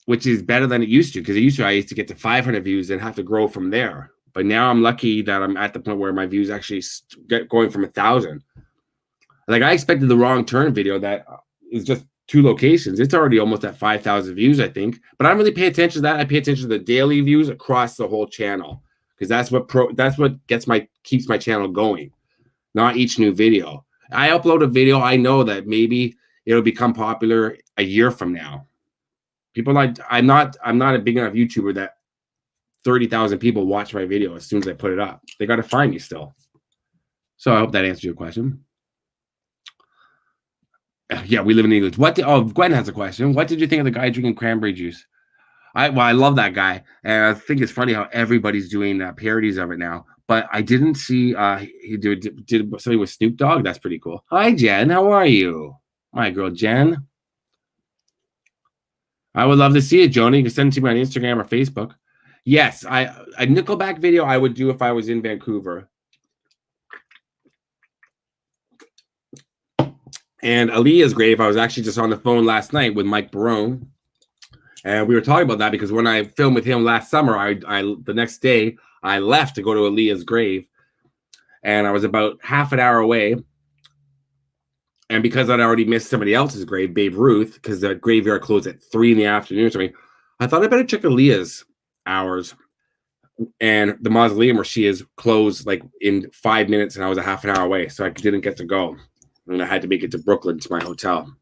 which is better than it used to, because I used to get to 500 views and have to grow from there. But now I'm lucky that I'm at the point where my views actually get going from 1,000. Like I expected the Wrong Turn video that is just 2 locations. It's already almost at 5,000 views, I think. But I don't really pay attention to that. I pay attention to the daily views across the whole channel, because that's what keeps my channel going, not each new video. I upload a video, I know that maybe it'll become popular a year from now. People like I'm not a big enough YouTuber that 30,000 people watch my video as soon as I put it up. They got to find me still. So I hope that answers your question. Yeah, we live in England. Gwen has a question. What did you think of the guy drinking cranberry juice? I love that guy, and I think it's funny how everybody's doing parodies of it now. But I didn't see he did something with Snoop Dogg. That's pretty cool. Hi, Jen. How are you, my girl, Jen? I would love to see it, Joni. You can send it to me on Instagram or Facebook. Yes, a Nickelback video I would do if I was in Vancouver. And Aaliyah's grave, I was actually just on the phone last night with Mike Barone, and we were talking about that because when I filmed with him last summer, I the next day I left to go to Aaliyah's grave, and I was about half an hour away. And because I'd already missed somebody else's grave, Babe Ruth, because the graveyard closed at 3 in the afternoon or something, I thought I better check Aaliyah's hours. And the mausoleum where she is closed like in 5 minutes, and I was a half an hour away, so I didn't get to go. And I had to make it to Brooklyn to my hotel.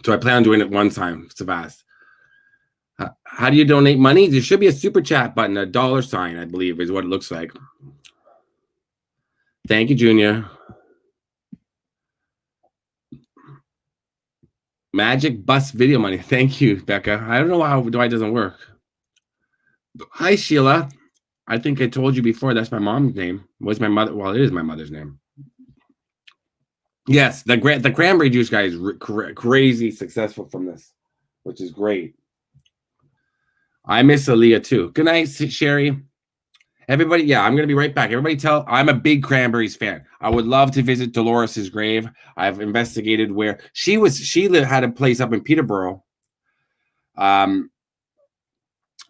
So I plan on doing it one time, Savas. How do you donate money? There should be a super chat button, a $sign, I believe, is what it looks like. Thank you, Junior. Magic Bus video money. Thank you, Becca. I don't know why it doesn't work. Hi, Sheila. I think I told you before that's my mom's name. Was my mother? Well, it is my mother's name. Yes, the cranberry juice guy is crazy successful from this, which is great. I miss Aaliyah too. Good night, Sherry. Everybody, yeah, I'm gonna be right back. Everybody, I'm a big Cranberries fan. I would love to visit Dolores's grave. I've investigated where she was. She had a place up in Peterborough, and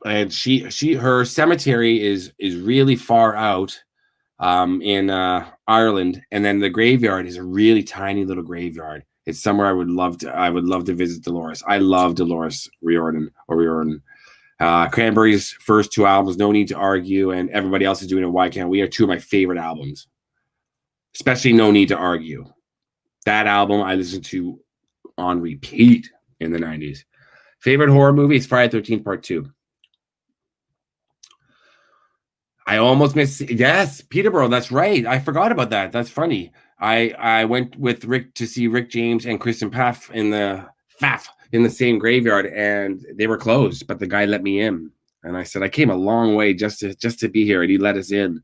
her cemetery is really far out, in Ireland, and then the graveyard is a really tiny little graveyard. It's somewhere I would love to visit Dolores. I love Dolores Riordan. Cranberries' first 2 albums, No Need to Argue, and Everybody Else Is Doing It, Why Can't We, are 2 of my favorite albums, especially No Need to Argue. That album I listened to on repeat in the 90s. Favorite horror movie is Friday the 13th Part 2. I almost missed. Yes, Peterborough. That's right. I forgot about that. That's funny. I went with Rick to see Rick James and Kristen Pfaff in the same graveyard, and they were closed, but the guy let me in, and I said I came a long way just to be here, and he let us in.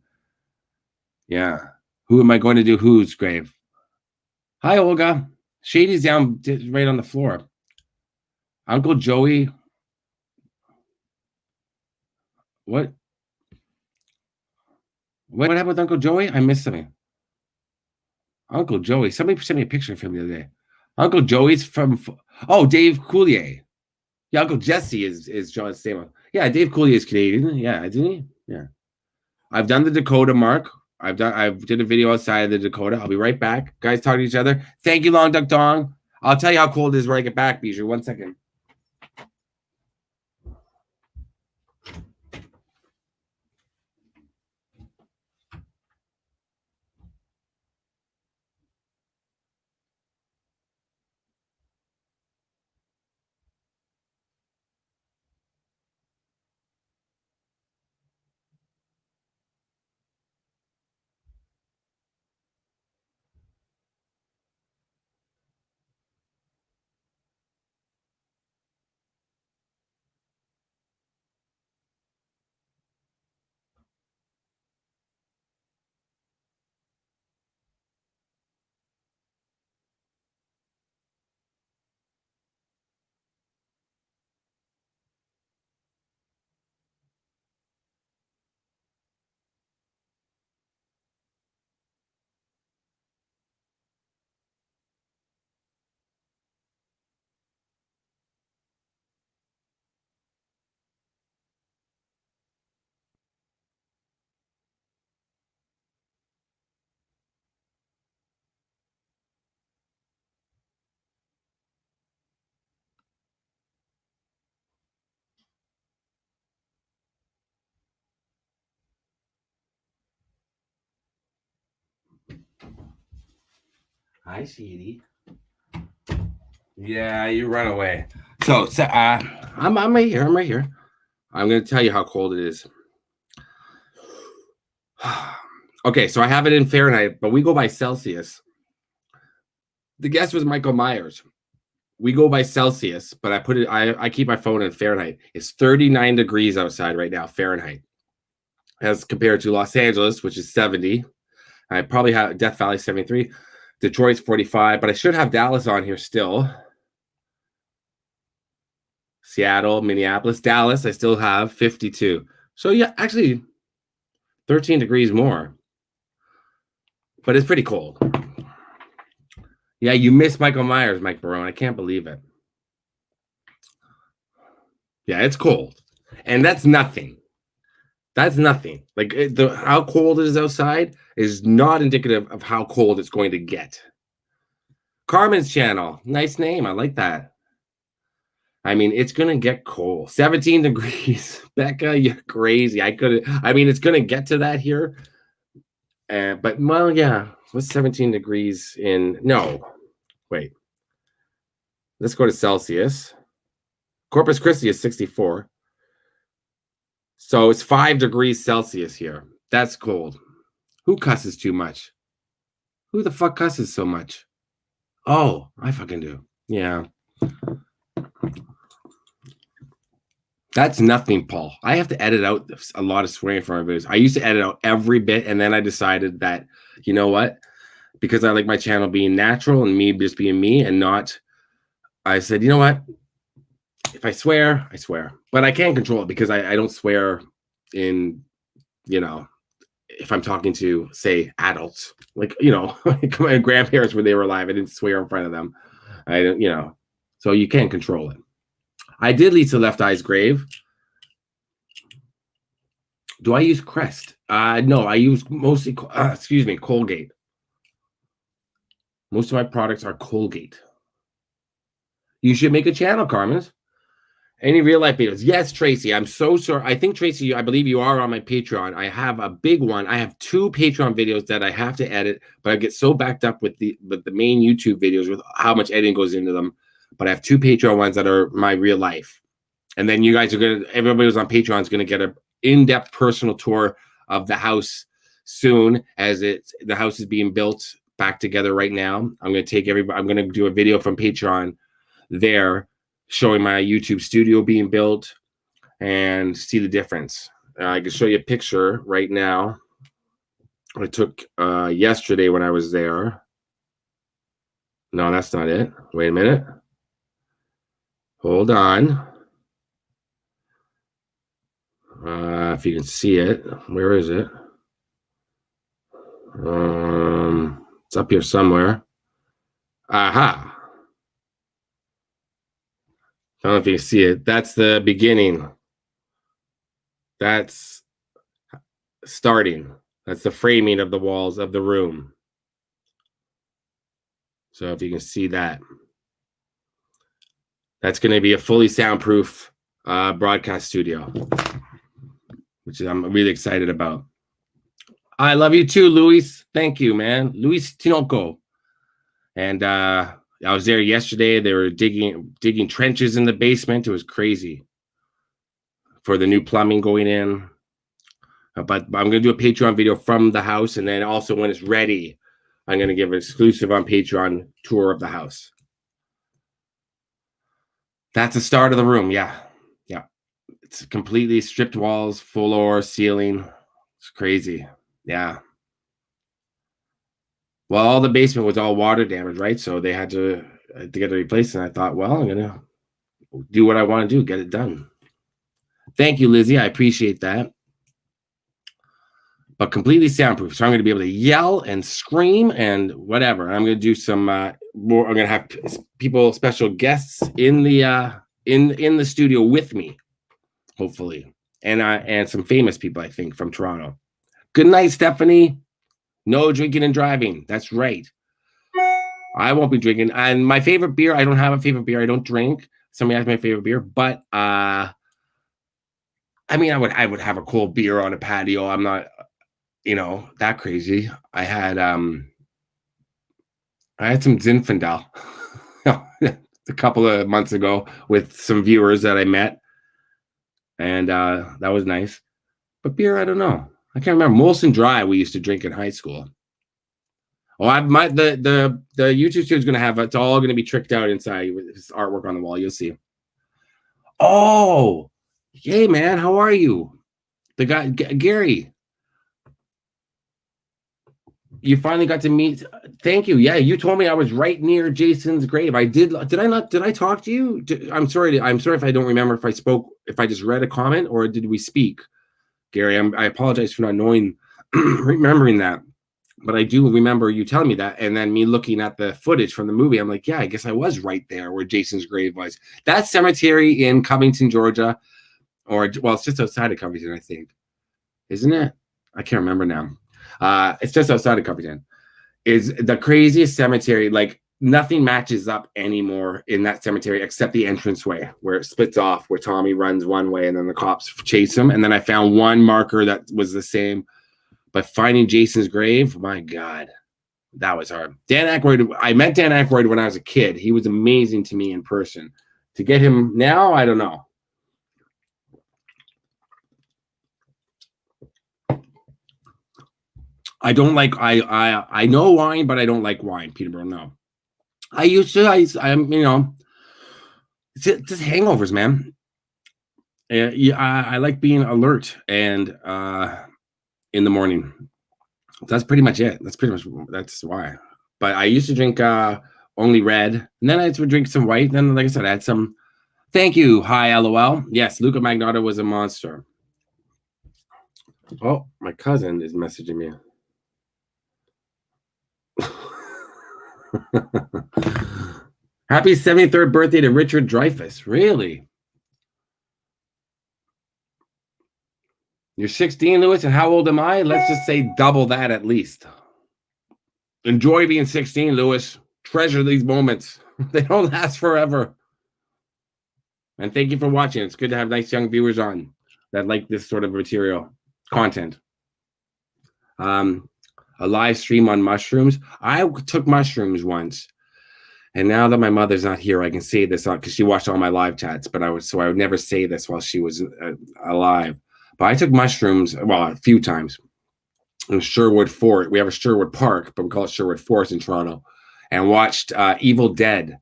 Yeah. Who am I going to do whose grave? Hi, Olga. Shady's down right on the floor. Uncle Joey. What happened with Uncle Joey? I missed something. Uncle Joey. Somebody sent me a picture of him the other day. Uncle Joey's from Dave Coulier. Yeah, Uncle Jesse is John Stamos. Yeah, Dave Coulier is Canadian. Yeah, isn't he? Yeah. I've done the Dakota, Mark. I did a video outside of the Dakota. I'll be right back. Guys, talk to each other. Thank you, Long Duck Dong. I'll tell you how cold it is when I get back, Bijou. 1 second. Hi, Sheedy. Yeah, you run away. So I'm right here. I'm right here. I'm going to tell you how cold it is. Okay, so I have it in Fahrenheit, but we go by Celsius. The guess was Michael Myers. We go by Celsius, but I keep my phone in Fahrenheit. It's 39 degrees outside right now, Fahrenheit, as compared to Los Angeles, which is 70. I probably have Death Valley 73. Detroit's 45, but I should have Dallas on here still. Seattle, Minneapolis, Dallas, I still have 52. So yeah, actually 13 degrees more. But it's pretty cold. Yeah, you missed Michael Myers, Mike Barone. I can't believe it. Yeah, it's cold. And that's nothing. That's nothing. Like how cold it is outside is not indicative of how cold it's going to get. Carmen's channel. Nice name. I like that. I mean, it's going to get cold. 17 degrees. Becca, you're crazy. It's going to get to that here. But, well, yeah. What's 17 degrees in? No. Wait. Let's go to Celsius. Corpus Christi is 64. So it's 5 degrees Celsius here. That's cold. Who cusses too much? Who the fuck cusses so much? Oh, I fucking do. Yeah. That's nothing, Paul. I have to edit out a lot of swearing from my videos. I used to edit out every bit, and then I decided that, you know what? Because I like my channel being natural and me just being me and not, I said, you know what? If I swear, I swear. But I can't control it because I don't swear in, if I'm talking to, say, adults. Like, like my grandparents when they were alive, I didn't swear in front of them. I don't, so you can't control it. I did lead to Left Eye's grave. Do I use Crest? No, I use mostly, Colgate. Most of my products are Colgate. You should make a channel, Carmen. Any real life videos? Yes, Tracy. I'm so sorry. I think, Tracy, I believe you are on my Patreon. I have a big one. I have 2 Patreon videos that I have to edit, but I get so backed up with the main YouTube videos with how much editing goes into them. But I have 2 Patreon ones that are my real life. And then you guys are everybody who's on Patreon is going to get an in-depth personal tour of the house soon, as the house is being built back together right now. I'm going to take everybody. I'm going to do a video from Patreon there, showing my YouTube studio being built and see the difference. I can show you a picture right now. I took yesterday when I was there. No, that's not it. Wait a minute. Hold on. If you can see it, where is it? It's up here somewhere. Aha. I don't know if you can see it. That's the beginning. That's starting. That's the framing of the walls of the room. So if you can see that. That's going to be a fully soundproof broadcast studio, which I'm really excited about. I love you too, Luis. Thank you, man. Luis Tinoco. And I was there yesterday. They were digging trenches in the basement. It was crazy for the new plumbing going in. But I'm going to do a Patreon video from the house. And then also when it's ready, I'm going to give an exclusive on Patreon tour of the house. That's the start of the room. Yeah. Yeah. It's completely stripped walls, floor, ceiling. It's crazy. Yeah. Well, all the basement was all water damage, right? So they had to get it replaced. And I thought, well, I'm going to do what I want to do, get it done. Thank you, Lizzie. I appreciate that. But completely soundproof. So I'm going to be able to yell and scream and whatever. I'm going to do some more. I'm going to have people, special guests in the in the studio with me, hopefully, and some famous people, I think, from Toronto. Good night, Stephanie. No drinking and driving. That's right. I won't be drinking. And my favorite beer, I don't have a favorite beer. I don't drink. Somebody asked my favorite beer, but I would have a cold beer on a patio. I'm not, that crazy. I had I had some Zinfandel a couple of months ago with some viewers that I met, and that was nice. But beer, I don't know. I can't remember. Molson Dry we used to drink in high school. Oh, the YouTube studio is gonna have it's all gonna be tricked out inside with his artwork on the wall. You'll see. Oh, hey man, how are you? The guy Gary. You finally got to meet. Thank you. Yeah, you told me I was right near Jason's grave. I did. Did I not? Did I talk to you? I'm sorry. I'm sorry if I don't remember if I spoke. If I just read a comment or did we speak, Gary? I apologize for not knowing, remembering that. But I do remember you telling me that, and then me looking at the footage from the movie. I'm like, yeah, I guess I was right there where Jason's grave was. That cemetery in Covington, Georgia, or well, it's just outside of Covington, I think, isn't it? I can't remember now. It's just outside of Covington. Is the craziest cemetery. Like nothing matches up anymore in that cemetery except the entranceway where it splits off, where Tommy runs one way and then the cops chase him. And then I found one marker that was the same. But finding Jason's grave, my God, that was hard. Dan Aykroyd, I met Dan Aykroyd when I was a kid. He was amazing to me in person. To get him now, I don't know. I don't like I know wine, but I don't like wine, Peterborough. No, I'm it's just hangovers, man. Yeah, I like being alert and in the morning. That's pretty much it. That's why. But I used to drink only red, and then I would drink some white. Then, like I said, I had some. Thank you. Hi, LOL. Yes, Luca Magnotta was a monster. Oh, my cousin is messaging me. Happy 73rd birthday to Richard Dreyfuss. Really? You're 16, Lewis, and how old am I? Let's just say double that at least. Enjoy being 16, Lewis. Treasure these moments. They don't last forever. And thank you for watching. It's good to have nice young viewers on that like this sort of material, content. A live stream on mushrooms. I took mushrooms once. And now that my mother's not here, I can say this because she watched all my live chats, but I would never say this while she was alive. But I took mushrooms, well, a few times in Sherwood Fort. We have a Sherwood Park, but we call it Sherwood Fort in Toronto, and watched Evil Dead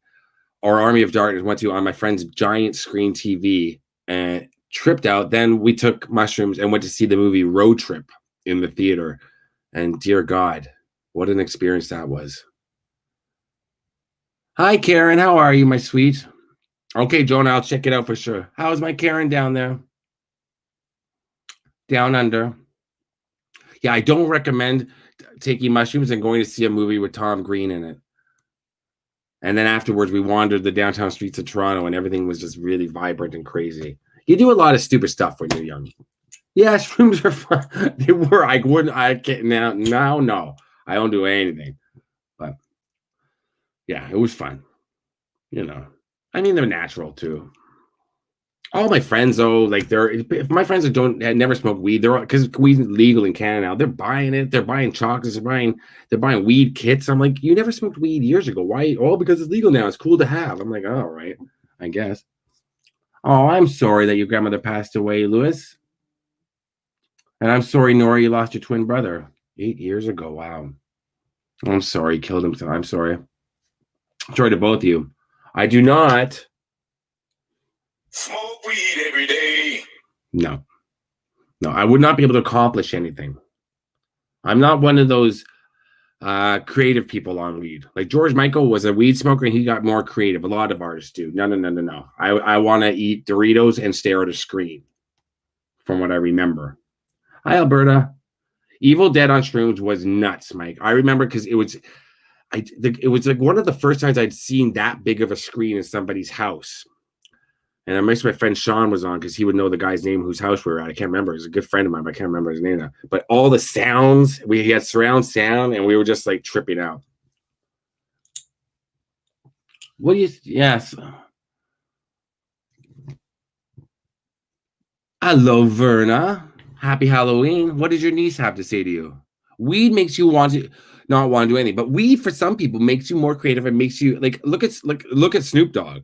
or Army of Darkness. Went to on my friend's giant screen TV and tripped out. Then we took mushrooms and went to see the movie Road Trip in the theater. And dear God, what an experience that was. Hi, Karen. How are you, my sweet? Okay, Jonah, I'll check it out for sure. How's my Karen down there? Down under. Yeah, I don't recommend taking mushrooms and going to see a movie with Tom Green in it. And then afterwards, we wandered the downtown streets of Toronto, and everything was just really vibrant and crazy. You do a lot of stupid stuff when you're young. Yeah, shrooms are fun. They were. I can't now. No. I don't do anything. But yeah, it was fun. You know, I mean, they're natural too. All my friends, though, like if my friends that had never smoked weed, they're because weed's legal in Canada now. They're buying it. They're buying chocolates. They're buying weed kits. I'm like, you never smoked weed years ago. Why? Oh, because it's legal now. It's cool to have. I'm like, all right, I guess. Oh, I'm sorry that your grandmother passed away, Lewis. And I'm sorry, Nora, you lost your twin brother 8 years ago. Wow. I'm sorry, killed him. I'm sorry. Sorry to both of you. I do not Smoke weed every day. No, I would not be able to accomplish anything. I'm not one of those creative people on weed. Like George Michael was a weed smoker and he got more creative. A lot of artists do. No. I want to eat Doritos and stare at a screen from what I remember. Hi, Alberta. Evil Dead on shrooms was nuts, Mike. I remember because it was like one of the first times I'd seen that big of a screen in somebody's house. And I remember my friend Sean was on because he would know the guy's name whose house we were at. I can't remember. He was a good friend of mine, but I can't remember his name now. But all the sounds, we had surround sound, and we were just like tripping out. What do you? Yes. Hello, Verna. Happy Halloween. What does your niece have to say to you? Weed makes you want to. not want to do anything. But weed for some people makes you more creative and makes you like look at Snoop Dogg.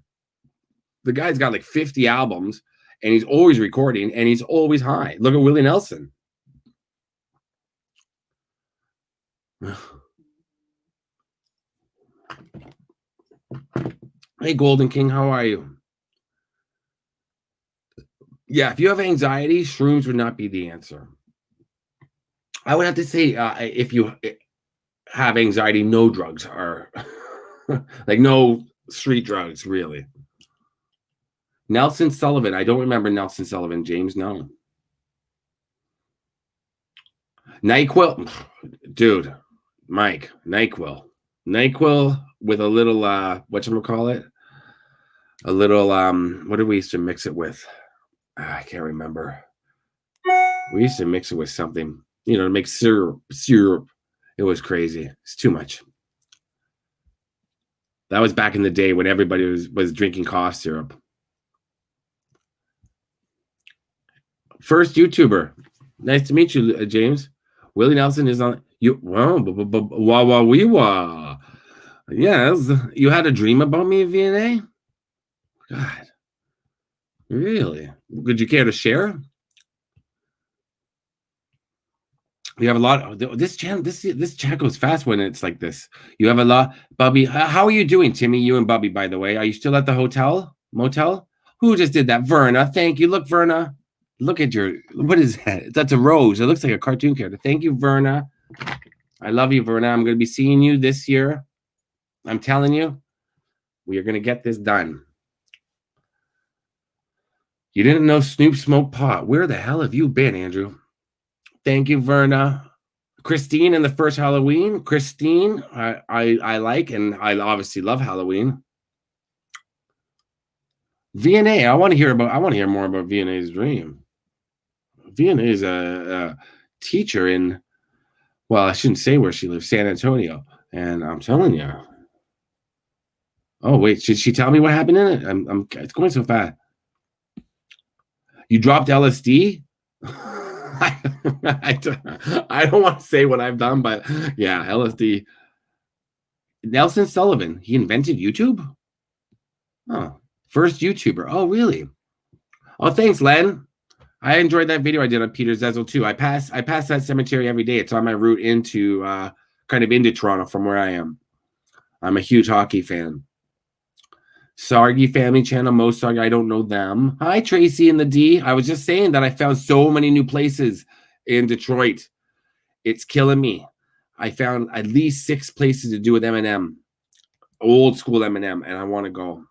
The guy's got like 50 albums and he's always recording and he's always high. Look at Willie Nelson. Hey, Golden King, how are you? Yeah, if you have anxiety, shrooms would not be the answer. I would have to say, if you have anxiety, no drugs are like no street drugs, really. Nelson Sullivan. I don't remember Nelson Sullivan, James. No. NyQuil. Dude, Mike, NyQuil. NyQuil with a little, whatchamacallit? A little, what did we used to mix it with? I can't remember. We used to mix it with something, to make syrup. It was crazy. It's too much. That was back in the day when everybody was drinking cough syrup. First YouTuber. Nice to meet you, James. Willie Nelson is on you. Wow, wah. Yes, you had a dream about me, VNA? God, really? Would you care to share? You have a lot. This chat goes fast when it's like this. You have a lot, Bubby. How are you doing, Timmy? You and Bubby, by the way. Are you still at the motel? Who just did that? Verna. Thank you. Look, Verna. Look at what is that? That's a rose. It looks like a cartoon character. Thank you, Verna. I love you, Verna. I'm going to be seeing you this year. I'm telling you, we are going to get this done. You didn't know Snoop smoked pot. Where the hell have you been, Andrew? Thank you, Verna. Christine in the first Halloween. Christine, I like, and I obviously love Halloween. VNA, I want to hear more about VNA's dream. VNA is a teacher in, well, I shouldn't say where she lives, San Antonio. And I'm telling you. Oh, wait, should she tell me what happened in it? It's going so fast. You dropped LSD? I don't want to say what I've done, but yeah, LSD. Nelson Sullivan, he invented YouTube? Oh, first YouTuber. Oh, really? Oh, thanks, Len. I enjoyed that video I did on Peter Zezel too. I pass that cemetery every day. It's on my route into into Toronto from where I am. I'm a huge hockey fan. Sargi Family Channel, Mo Sargi, I don't know them. Hi, Tracy and the D. I was just saying that I found so many new places in Detroit. It's killing me. I found at least 6 places to do with M&M. Old school M&M, and I want to go.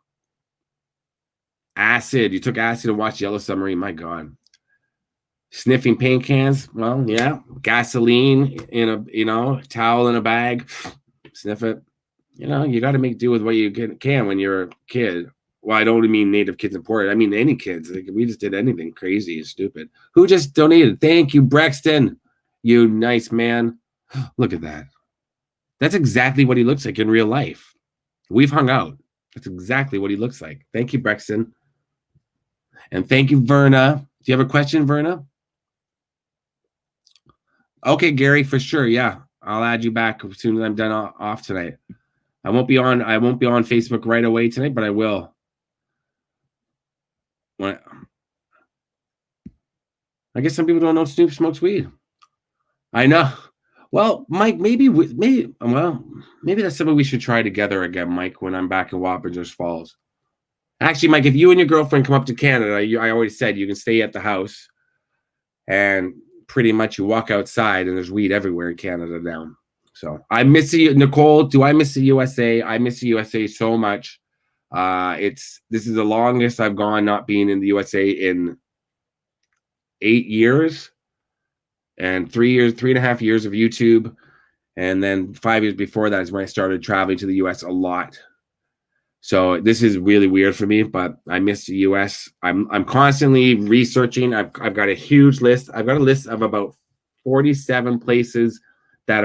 Acid. You took acid and watched Yellow Submarine. My God. Sniffing paint cans. Well, yeah. Gasoline in a, towel in a bag. Sniff it. You got to make do with what you can when you're a kid. Well, I don't mean native kids imported. I mean any kids. Like, we just did anything crazy and stupid. Who just donated? Thank you, Brexton. You nice man. Look at that. That's exactly what he looks like in real life. We've hung out. That's exactly what he looks like. Thank you, Brexton. And thank you, Verna. Do you have a question, Verna? Okay, Gary, for sure. Yeah. I'll add you back as soon as I'm done off tonight. I won't be on Facebook right away tonight, but I will. I guess some people don't know Snoop smokes weed. I know. Well, Mike, maybe that's something we should try together again, Mike, when I'm back in Wappingers Falls. Actually, Mike, if you and your girlfriend come up to Canada, I already said you can stay at the house, and pretty much you walk outside and there's weed everywhere in Canada now. So I miss you, Nicole. Do I miss the USA? I miss the USA so much. This is the longest I've gone not being in the USA in 8 years, and 3.5 years of YouTube, and then 5 years before that is when I started traveling to the US a lot. So this is really weird for me, but I miss the US. I'm constantly researching. I've got a huge list. I've got a list of about 47 places that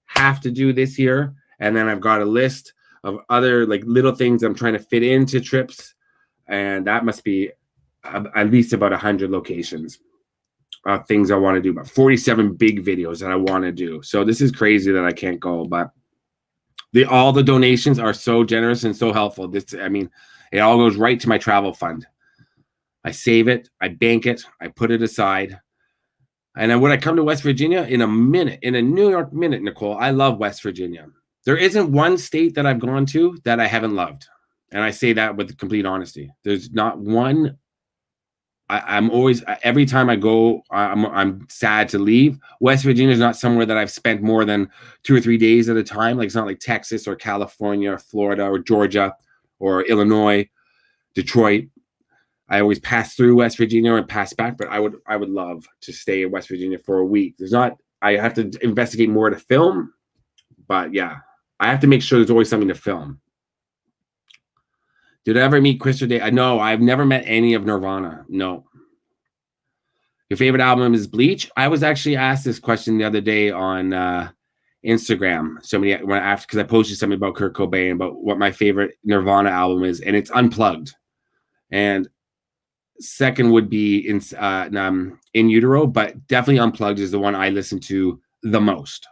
have to do this year, and then I've got a list of other like little things I'm trying to fit into trips, and that must be at least about 100 locations. things I want to do, about 47 big videos that I want to do. So this is crazy that I can't go, but all the donations are so generous and so helpful. I mean, it all goes right to my travel fund. I save it, I bank it, I put it aside. And then when I come to West Virginia in a New York minute, Nicole, I love West Virginia. There isn't one state that I've gone to that I haven't loved. And I say that with complete honesty. There's not one. I'm always, every time I go, I'm sad to leave. West Virginia is not somewhere that I've spent more than 2 or 3 days at a time. Like, it's not like Texas or California or Florida or Georgia or Illinois, Detroit. I always pass through West Virginia and pass back, but I would love to stay in West Virginia for a week. I have to investigate more to film, but yeah, I have to make sure there's always something to film. Did I ever meet Christopher Day? No, I've never met any of Nirvana. No. Your favorite album is Bleach? I was actually asked this question the other day on Instagram. Somebody when after because I posted something about Kurt Cobain, about what my favorite Nirvana album is, and it's Unplugged. And second would be In Utero, but definitely Unplugged is the one I listen to the most.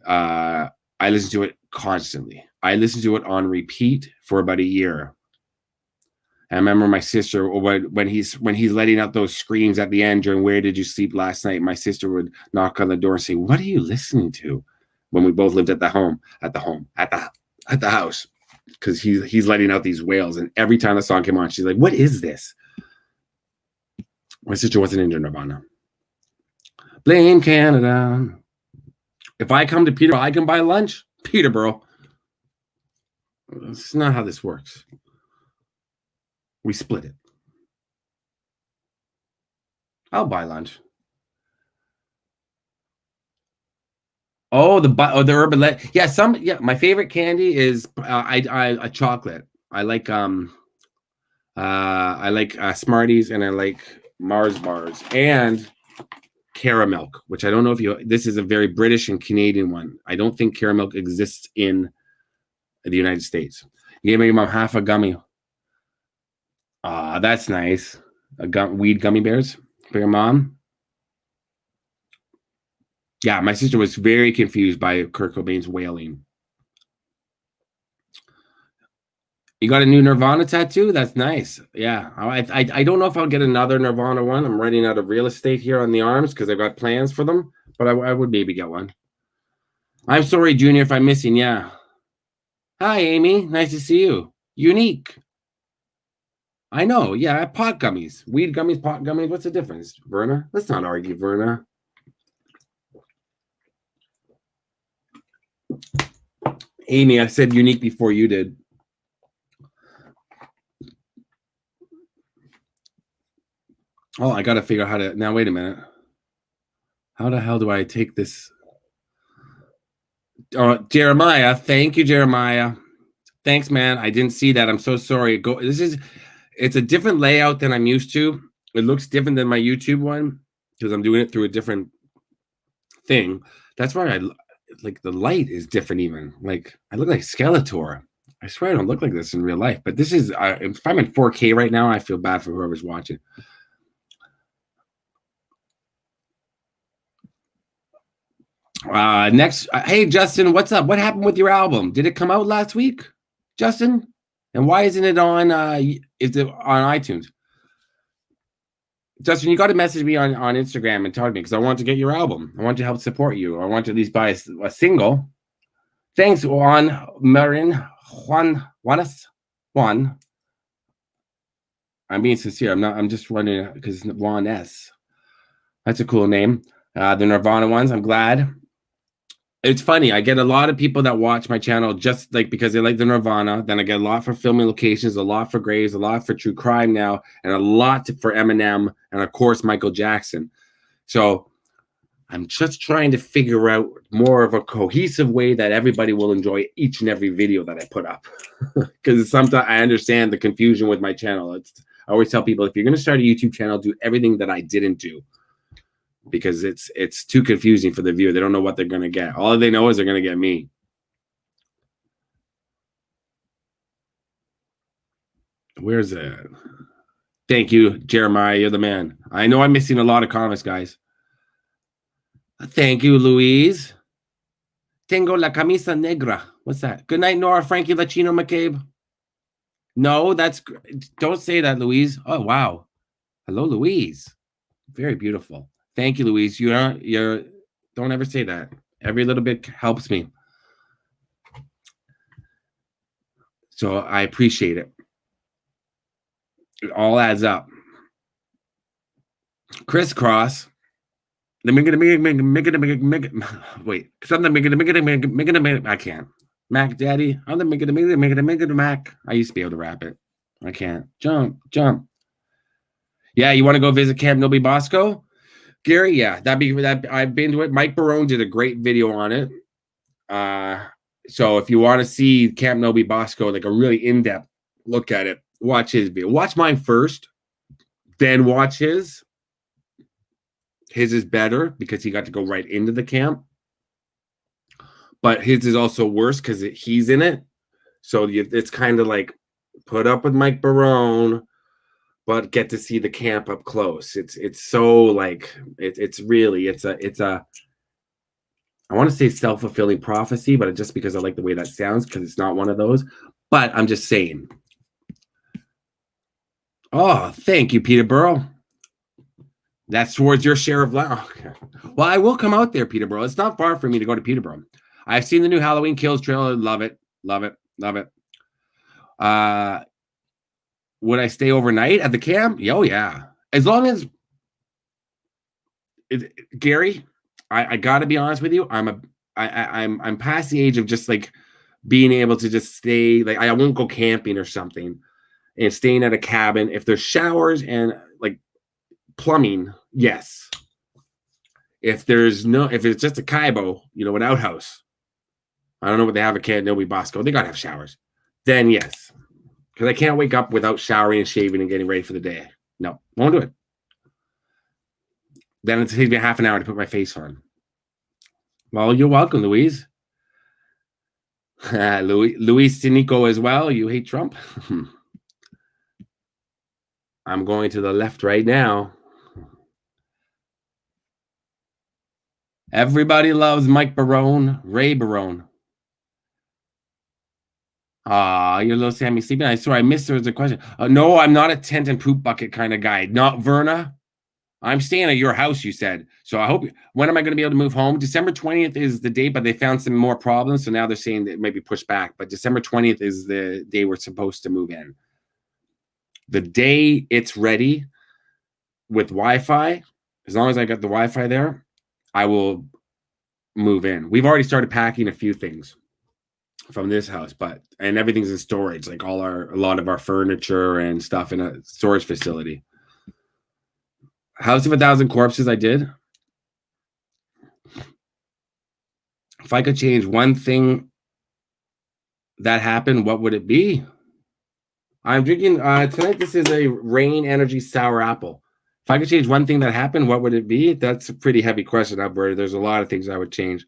I listen to it constantly. I listened to it on repeat for about a year. I remember my sister, when he's letting out those screams at the end during "Where Did You Sleep Last Night?" My sister would knock on the door and say, "What are you listening to?" When we both lived at the house, because he's letting out these wails, and every time the song came on, she's like, "What is this?" My sister wasn't into Nirvana. Blame Canada. If I come to Peterborough, I can buy lunch. Peterborough. That's not how this works. We split it. I'll buy lunch. Oh, the urban my favorite candy is a chocolate. I like Smarties, and I like Mars bars and caramel, which I don't know if this is a very British and Canadian one. I don't think caramel exists in the United States. You gave my mom half a gummy. That's nice. Weed gummy bears for your mom. Yeah, my sister was very confused by Kurt Cobain's wailing. You got a new Nirvana tattoo? That's nice. Yeah, I don't know if I'll get another Nirvana one. I'm running out of real estate here on the arms because I've got plans for them, but I would maybe get one. I'm sorry, Junior, if I'm missing. Yeah. Hi, Amy. Nice to see you. Unique. I know. Yeah, pot gummies. Weed gummies, pot gummies. What's the difference, Verna? Let's not argue, Verna. Amy, I said unique before you did. Oh, I got to figure out how to... Now, wait a minute. How the hell do I take this? Oh, Jeremiah. Thank you, Jeremiah. Thanks, man. I didn't see that. I'm so sorry. It's a different layout than I'm used to. It looks different than my YouTube one because I'm doing it through a different thing. That's why the light is different even. Like, I look like Skeletor. I swear I don't look like this in real life. But this is, if I'm in 4K right now, I feel bad for whoever's watching. Next, hey, Justin, what's up? What happened with your album? Did it come out last week, Justin? And why isn't it on iTunes? Justin, you got to message me on Instagram and talk to me because I want to get your album. I want to help support you. I want to at least buy a single. Thanks, Juan Marin. Juan. I'm being sincere. I'm just wondering because Juan S. That's a cool name. The Nirvana ones. I'm glad. It's funny. I get a lot of people that watch my channel just like because they like the Nirvana. Then I get a lot for filming locations, a lot for Graves, a lot for true crime now, and a lot for Eminem, and of course Michael Jackson. So I'm just trying to figure out more of a cohesive way that everybody will enjoy each and every video that I put up. Because sometimes I understand the confusion with my channel. I always tell people, if you're going to start a YouTube channel, do everything that I didn't do. Because it's too confusing for the viewer. They don't know what they're going to get. All they know is they're going to get me. Where's it? Thank you, Jeremiah. You're the man. I know I'm missing a lot of comments, guys. Thank you, Louise. Tengo la camisa negra. What's that? Good night, Nora, Frankie, Latino, McCabe. No, don't say that, Louise. Oh, wow. Hello, Louise. Very beautiful. Thank you, Louise. Don't ever say that. Every little bit helps me. So I appreciate it. It all adds up. Crisscross. Wait, I can't. Mac Daddy. I'm the Mac. I used to be able to rap it. I can't. Jump. Yeah, you want to go visit Camp Nobi Bosco? Gary, yeah, I've been to it. Mike Barone did a great video on it. So if you want to see Camp Nobi Bosco, like a really in-depth look at it, watch his video. Watch mine first, then watch his. His is better because he got to go right into the camp. But his is also worse because he's in it. So it's kind of like put up with Mike Barone, but get to see the camp up close. It's so like it's a I want to say self-fulfilling prophecy, but just because I like the way that sounds, because it's not one of those. But I'm just saying. Oh, thank you, Peterborough. That's towards your share of land. Okay. Well, I will come out there, Peterborough. It's not far for me to go to Peterborough. I've seen the new Halloween Kills trailer. Love it. Would I stay overnight at the camp? Oh, yeah. As long as Gary, I gotta be honest with you. I'm past the age of just like being able to just stay. Like I won't go camping or something and staying at a cabin. If there's showers and like plumbing, yes. If it's just a kaibo, an outhouse. I don't know what they have at Camp Nobi Bosco. They gotta have showers. Then yes. Because I can't wake up without showering and shaving and getting ready for the day. No, won't do it. Then it takes me half an hour to put my face on. Well, you're welcome, Louise. Luis Sinico as well. You hate Trump? I'm going to the left right now. Everybody loves Mike Barone, Ray Barone. You're little Sammy sleeping. I swear I missed there was a question. No, I'm not a tent and poop bucket kind of guy. Not Verna. I'm staying at your house, you said. So I hope. When am I going to be able to move home? December 20th is the date, but they found some more problems. So now they're saying that it may be pushed back. But December 20th is the day we're supposed to move in. The day it's ready with Wi-Fi, as long as I got the Wi-Fi there, I will move in. We've already started packing a few things from this house, and everything's in storage, like a lot of our furniture and stuff in a storage facility. House of 1,000 Corpses, I did. If I could change one thing that happened, what would it be? I'm drinking tonight. This is a Rain Energy Sour Apple. If I could change one thing that happened, what would it be? That's a pretty heavy question, Alberta. There's a lot of things I would change,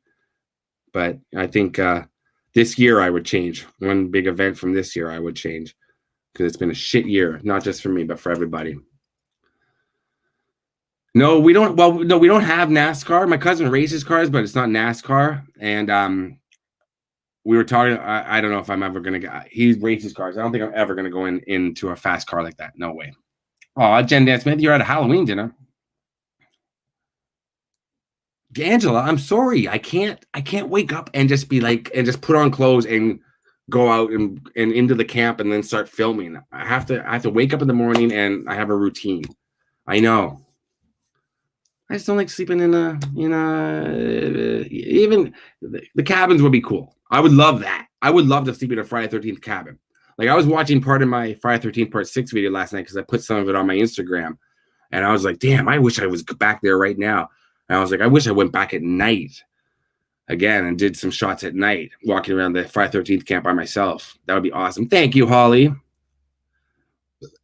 but I think this year I would change. One big event from this year I would change because it's been a shit year, not just for me, but for everybody. No, we don't. Well, no, we don't have NASCAR. My cousin races cars, but it's not NASCAR. And we were talking. I don't know if I'm ever gonna go. He races cars. I don't think I'm ever gonna go into a fast car like that. No way. Oh, Jen Dan Smith, you're at a Halloween dinner. Angela, I'm sorry. I can't wake up and just be like and just put on clothes and go out and into the camp and then start filming. I have to wake up in the morning and I have a routine. I know. I just don't like sleeping in even the cabins would be cool. I would love that. I would love to sleep in a Friday 13th cabin. Like I was watching part of my Friday 13th part 6 video last night because I put some of it on my Instagram. And I was like, damn, I wish I was back there right now. And I was like, I wish I went back at night again and did some shots at night, walking around the Friday 13th camp by myself. That would be awesome. Thank you, Holly.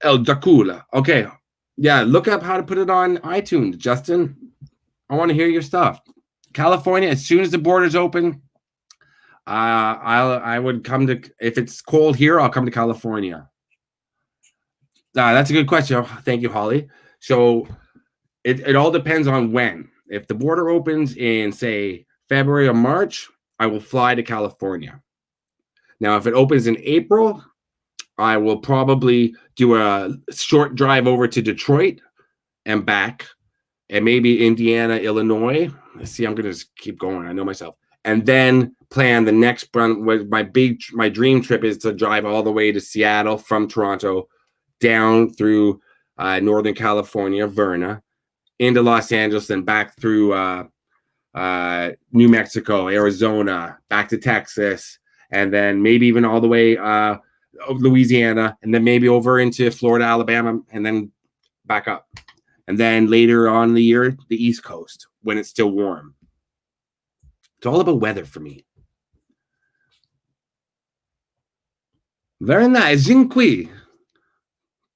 El Dracula. Okay. Yeah, look up how to put it on iTunes, Justin. I want to hear your stuff. California, as soon as the borders open, I would come to, if it's cold here, I'll come to California. That's a good question. Thank you, Holly. So it all depends on when. If the border opens in, say, February or March, I will fly to California. Now, if it opens in April, I will probably do a short drive over to Detroit and back, and maybe Indiana, Illinois. See, I'm going to just keep going. I know myself. And then plan the next run. My dream trip is to drive all the way to Seattle from Toronto, down through Northern California, Verna, into Los Angeles, and back through New Mexico, Arizona, back to Texas, and then maybe even all the way Louisiana, and then maybe over into Florida, Alabama, and then back up. And then later on in the year, the East Coast, when it's still warm. It's all about weather for me. Very nice. Jinqui.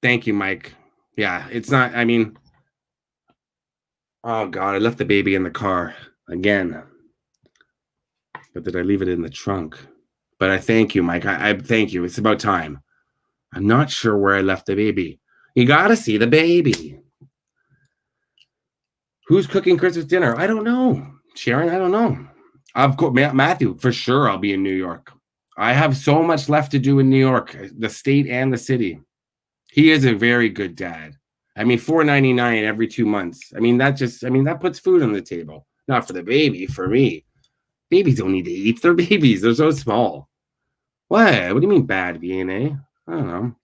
Thank you, Mike. Yeah, it's not, I mean, oh God, I left the baby in the car again. But did I leave it in the trunk? But I thank you, Mike. I thank you. It's about time. I'm not sure where I left the baby. You got to see the baby. Who's cooking Christmas dinner? I don't know. Sharon, I don't know. Of course, Matthew, for sure I'll be in New York. I have so much left to do in New York, the state and the city. He is a very good dad. I mean, $4.99 every 2 months. I mean, that puts food on the table. Not for the baby, for me. Babies don't need to eat. They're babies. They're so small. What? What do you mean bad, VNA? I don't know.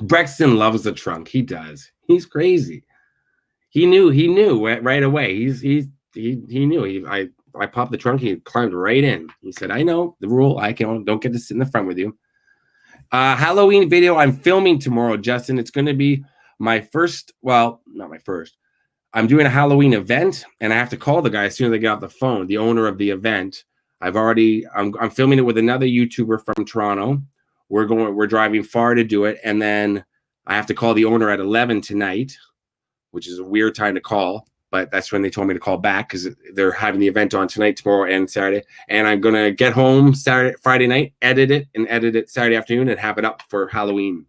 Brexton loves the trunk. He does. He's crazy. He knew right away. He knew. I popped the trunk. He climbed right in. He said, "I know the rule. Don't get to sit in the front with you." Halloween video I'm filming tomorrow, Justin. It's going to be my first. Well, not my first. I'm doing a Halloween event, and I have to call the guy as soon as I get off the phone. The owner of the event. I'm filming it with another YouTuber from Toronto. We're driving far to do it, and then I have to call the owner at 11 tonight, which is a weird time to call, but that's when they told me to call back because they're having the event on tonight, tomorrow, and Saturday. And I'm gonna get home Friday night, edit it Saturday afternoon, and have it up for Halloween.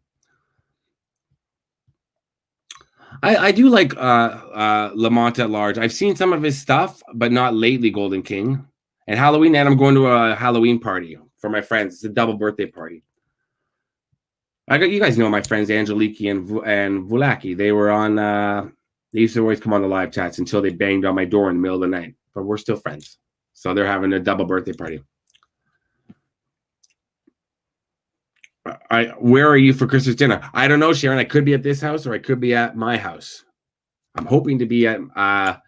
I do like Lamont at large. I've seen some of his stuff, but not lately, Golden King. And Halloween, and I'm going to a Halloween party for my friends. It's a double birthday party. You guys know my friends Angeliki and Vulaki. They were on. They used to always come on the live chats until they banged on my door in the middle of the night. But we're still friends, so they're having a double birthday party. Where are you for Christmas dinner? I don't know, Sharon. I could be at this house or I could be at my house. I'm hoping to be at.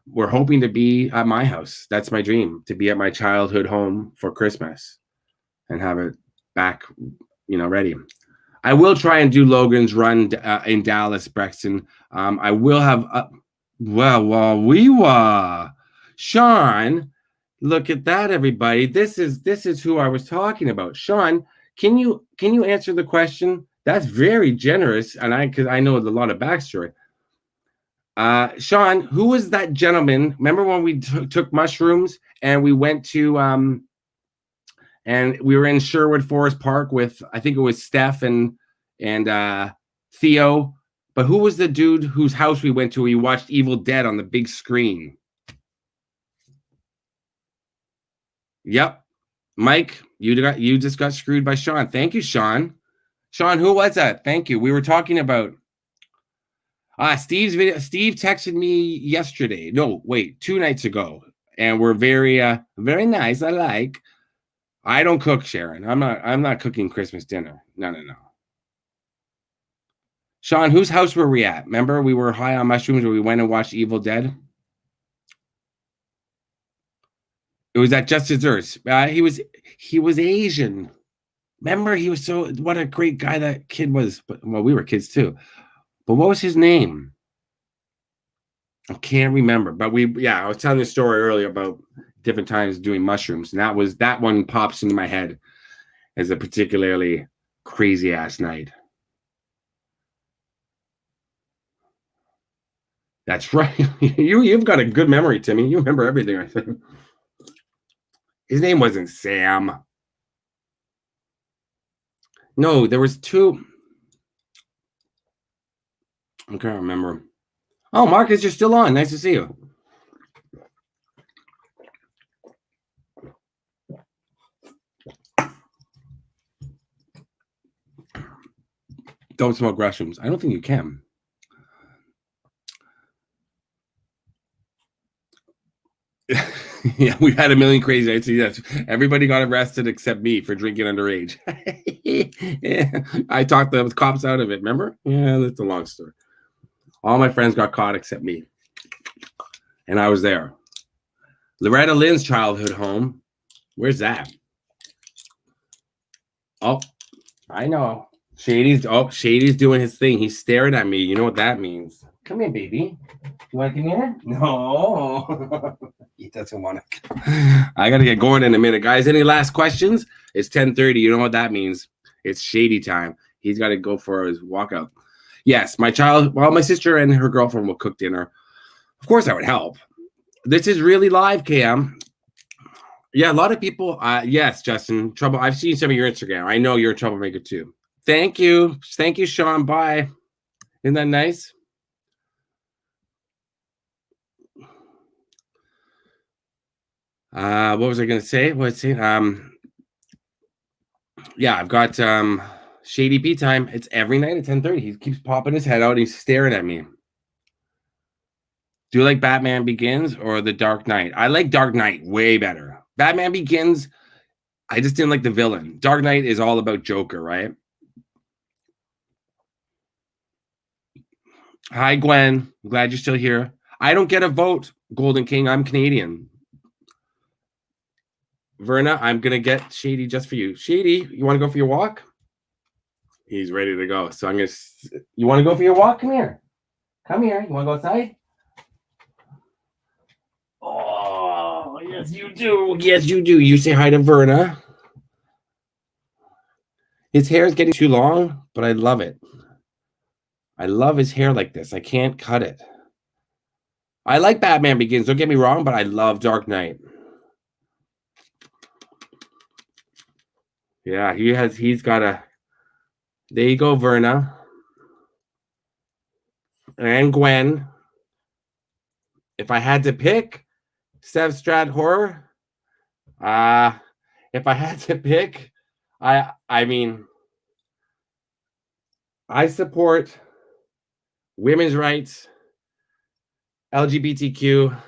We're hoping to be at my house. That's my dream, to be at my childhood home for Christmas, and have it back, ready. I will try and do Logan's run in Dallas, Brexton. I will have. Sean, look at that, everybody. This is who I was talking about. Sean, can you answer the question? That's very generous, and because I know a lot of backstory. Sean, who was that gentleman? Remember when we took mushrooms and we went to and we were in Sherwood Forest Park with, I think it was Steph and Theo. But who was the dude whose house we went to? We watched Evil Dead on the big screen. Yep, Mike, you just got screwed by Sean. Thank you, Sean. Sean, who was that? Thank you. We were talking about Steve's video. Steve texted me yesterday. No, wait, 2 nights ago, and we're very nice. I don't cook, Sharon. I'm not cooking Christmas dinner. No. Sean, whose house were we at? Remember we were high on mushrooms where we went and watched Evil Dead? It was at Just Desserts. He was Asian. Remember, he was what a great guy that kid was. But we were kids too. But what was his name? I can't remember. But I was telling the story earlier about different times doing mushrooms, and that one pops into my head as a particularly crazy ass night. That's right. You've got a good memory, Timmy. You remember everything I said. His name wasn't Sam. No, there was 2. I can't remember. Oh, Marcus, you're still on. Nice to see you. Don't smoke restrooms. I don't think you can. Yeah, we had a million crazy nights. Yes, everybody got arrested except me for drinking underage. Yeah, I talked the cops out of it. Remember? Yeah, that's a long story. All my friends got caught except me, and I was there. Loretta Lynn's childhood home. Where's that? Oh, I know. Shady's doing his thing. He's staring at me. You know what that means? Come here, baby. You want to come here? No. He doesn't want to. I got to get going in a minute, guys. Any last questions? It's 10:30. You know what that means? It's Shady time. He's got to go for his walkout. Yes, my sister and her girlfriend will cook dinner. Of course, I would help. This is really live, Cam. Yeah, a lot of people. Yes, Justin. Trouble. I've seen some of your Instagram. I know you're a troublemaker too. Thank you, Sean. Bye. Isn't that nice? What was I going to say? Yeah, I've got Shady P time. It's every night at 10:30. He keeps popping his head out and he's staring at me. Do you like Batman Begins or The Dark Knight? I like Dark Knight way better. Batman Begins, I just didn't like the villain. Dark Knight is all about Joker, right? Hi, Gwen. I'm glad you're still here. I don't get a vote, Golden King. I'm Canadian. Verna, I'm going to get Shady just for you. Shady, you want to go for your walk? He's ready to go. So I'm going to... You want to go for your walk? Come here. Come here. You want to go outside? Oh, yes, you do. Yes, you do. You say hi to Verna. His hair is getting too long, but I love it. I love his hair like this. I can't cut it. I like Batman Begins. Don't get me wrong, but I love Dark Knight. Yeah, he's got a... There you go, Verna. And Gwen. If I had to pick, Sev Strat Horror. If I had to pick, I mean, I support women's rights, LGBTQ,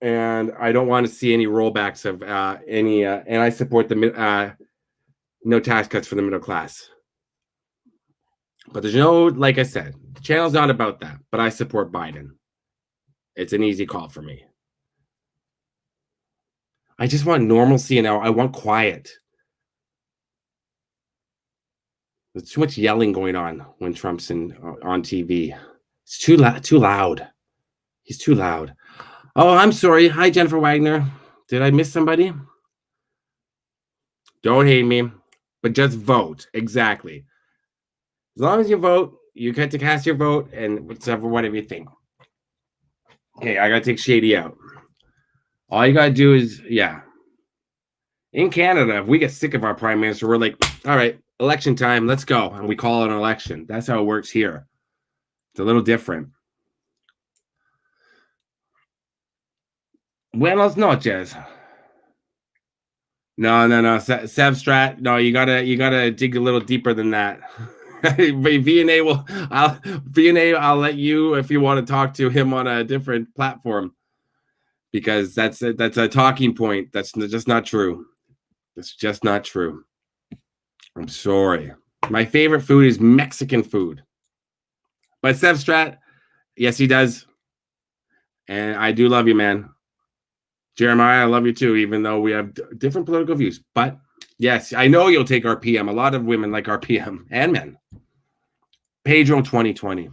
and I don't want to see any rollbacks of any. And I support the no tax cuts for the middle class. But there's no, like I said, the channel's not about that. But I support Biden. It's an easy call for me. I just want normalcy and I want quiet. There's too much yelling going on when Trump's on TV. It's too loud. He's too loud. Oh, I'm sorry. Hi, Jennifer Wagner. Did I miss somebody? Don't hate me, but just vote. Exactly. As long as you vote, you get to cast your vote and whatever you think. Okay, I gotta take Shady out. All you gotta do is, yeah. In Canada, if we get sick of our prime minister, we're like, all right, election time, let's go. And we call it an election. That's how it works here. It's a little different. Buenas noches. No. Sev Strat. No, you gotta dig a little deeper than that. V&A I'll let you if you want to talk to him on a different platform. Because that's a talking point. That's just not true. It's just not true. I'm sorry. My favorite food is Mexican food. But Sev Strat, yes, he does. And I do love you, man. Jeremiah, I love you too, even though we have different political views. But yes, I know you'll take RPM. A lot of women like RPM and men. Pedro 2020.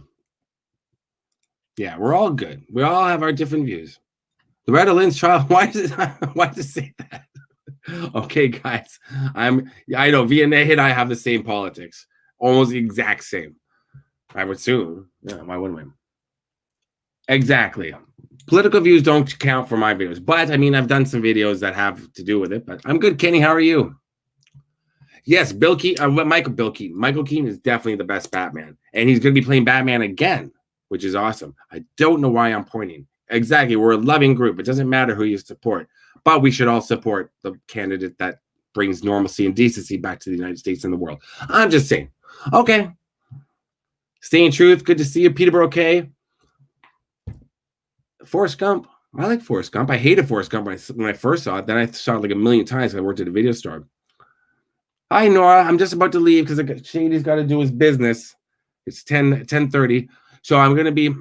Yeah, we're all good. We all have our different views. Loretta Lynn's trial. Why does it say that? Okay, guys. I know V&A and I have the same politics. Almost the exact same. I would assume. Yeah, why wouldn't we? Exactly. Political views don't count for my videos. But I mean, I've done some videos that have to do with it. But I'm good, Kenny. How are you? Yes, Michael Keaton. Michael Keaton is definitely the best Batman. And he's going to be playing Batman again, which is awesome. I don't know why I'm pointing. Exactly. We're a loving group. It doesn't matter who you support. But we should all support the candidate that brings normalcy and decency back to the United States and the world. I'm just saying. Okay. Staying truth. Good to see you, Peterborough K. Forrest Gump. I like Forrest Gump. I hated Forrest Gump when I first saw it. Then I saw it like a million times because I worked at a video store. Hi, Nora. I'm just about to leave because Shady's got to do his business. It's 10:30. So I'm going to be...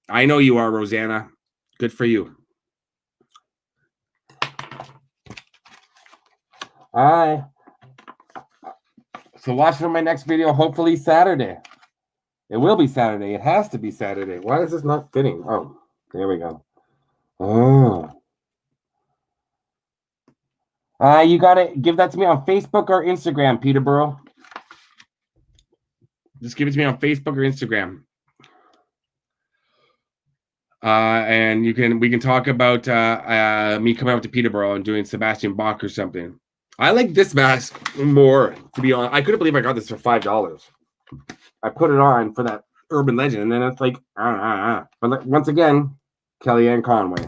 I know you are, Rosanna. Good for you. All right. So watch for my next video, hopefully Saturday. It will be Saturday. It has to be Saturday. Why is this not fitting? Oh, there we go. Oh. You got to give that to me on Facebook or Instagram, Peterborough. Just give it to me on Facebook or Instagram. And we can talk about me coming out to Peterborough and doing Sebastian Bach or something. I like this mask more, to be honest. I couldn't believe I got this for $5. I put it on for that urban legend, and then it's like, But once again, Kellyanne Conway.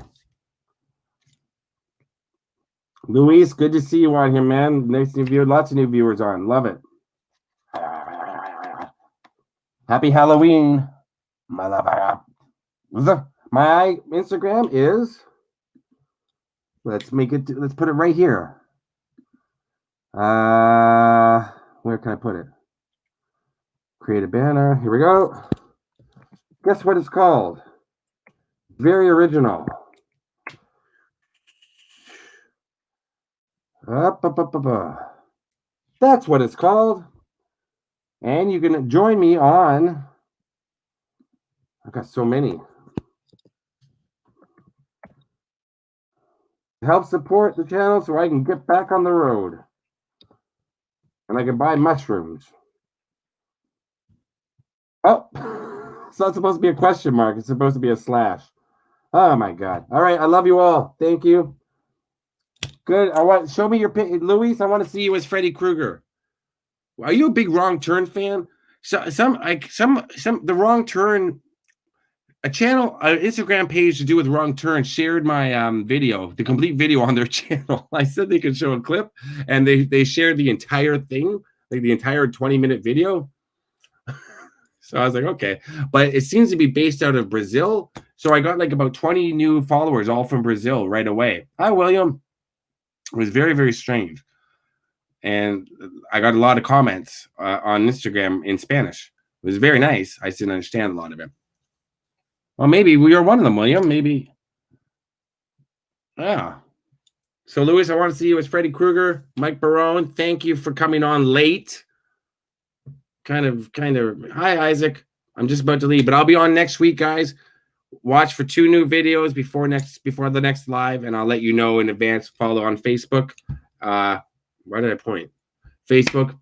Luis, good to see you on here, man. Nice new viewer. Lots of new viewers on. Love it. Happy Halloween, my lover. My Instagram is, let's put it right here. Where can I put it? Create a banner. Here we go. Guess what it's called? Very original. That's what it's called. And you can join me on... I've got so many. Help support the channel so I can get back on the road. And I can buy mushrooms. Oh, it's not supposed to be a question mark. It's supposed to be a slash. Oh my God. All right. I love you all. Thank you. Good. Show me your pic. Luis, I want to see you as Freddy Krueger. Are you a big Wrong Turn fan? The Wrong Turn, an Instagram page to do with Wrong Turn shared my video, the complete video on their channel. I said they could show a clip, and they shared the entire thing, like the entire 20-minute video. So I was like, okay. But it seems to be based out of Brazil. So I got like about 20 new followers, all from Brazil right away. Hi, William. It was very, very strange. And I got a lot of comments on Instagram in Spanish. It was very nice. I didn't understand a lot of it. Well, maybe we are one of them, William. Maybe. Yeah. So, Luis, I want to see you as Freddy Krueger. Mike Barone, thank you for coming on late. Kind of. Hi, Isaac. I'm just about to leave, but I'll be on next week, guys. Watch for 2 new videos before the next live, and I'll let you know in advance. Follow on Facebook. Where did I point? Facebook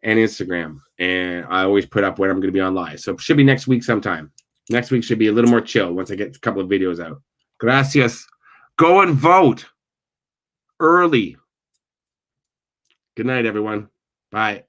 and Instagram. And I always put up when I'm going to be on live. So it should be next week sometime. Next week should be a little more chill once I get a couple of videos out. Gracias. Go and vote early. Good night, everyone. Bye.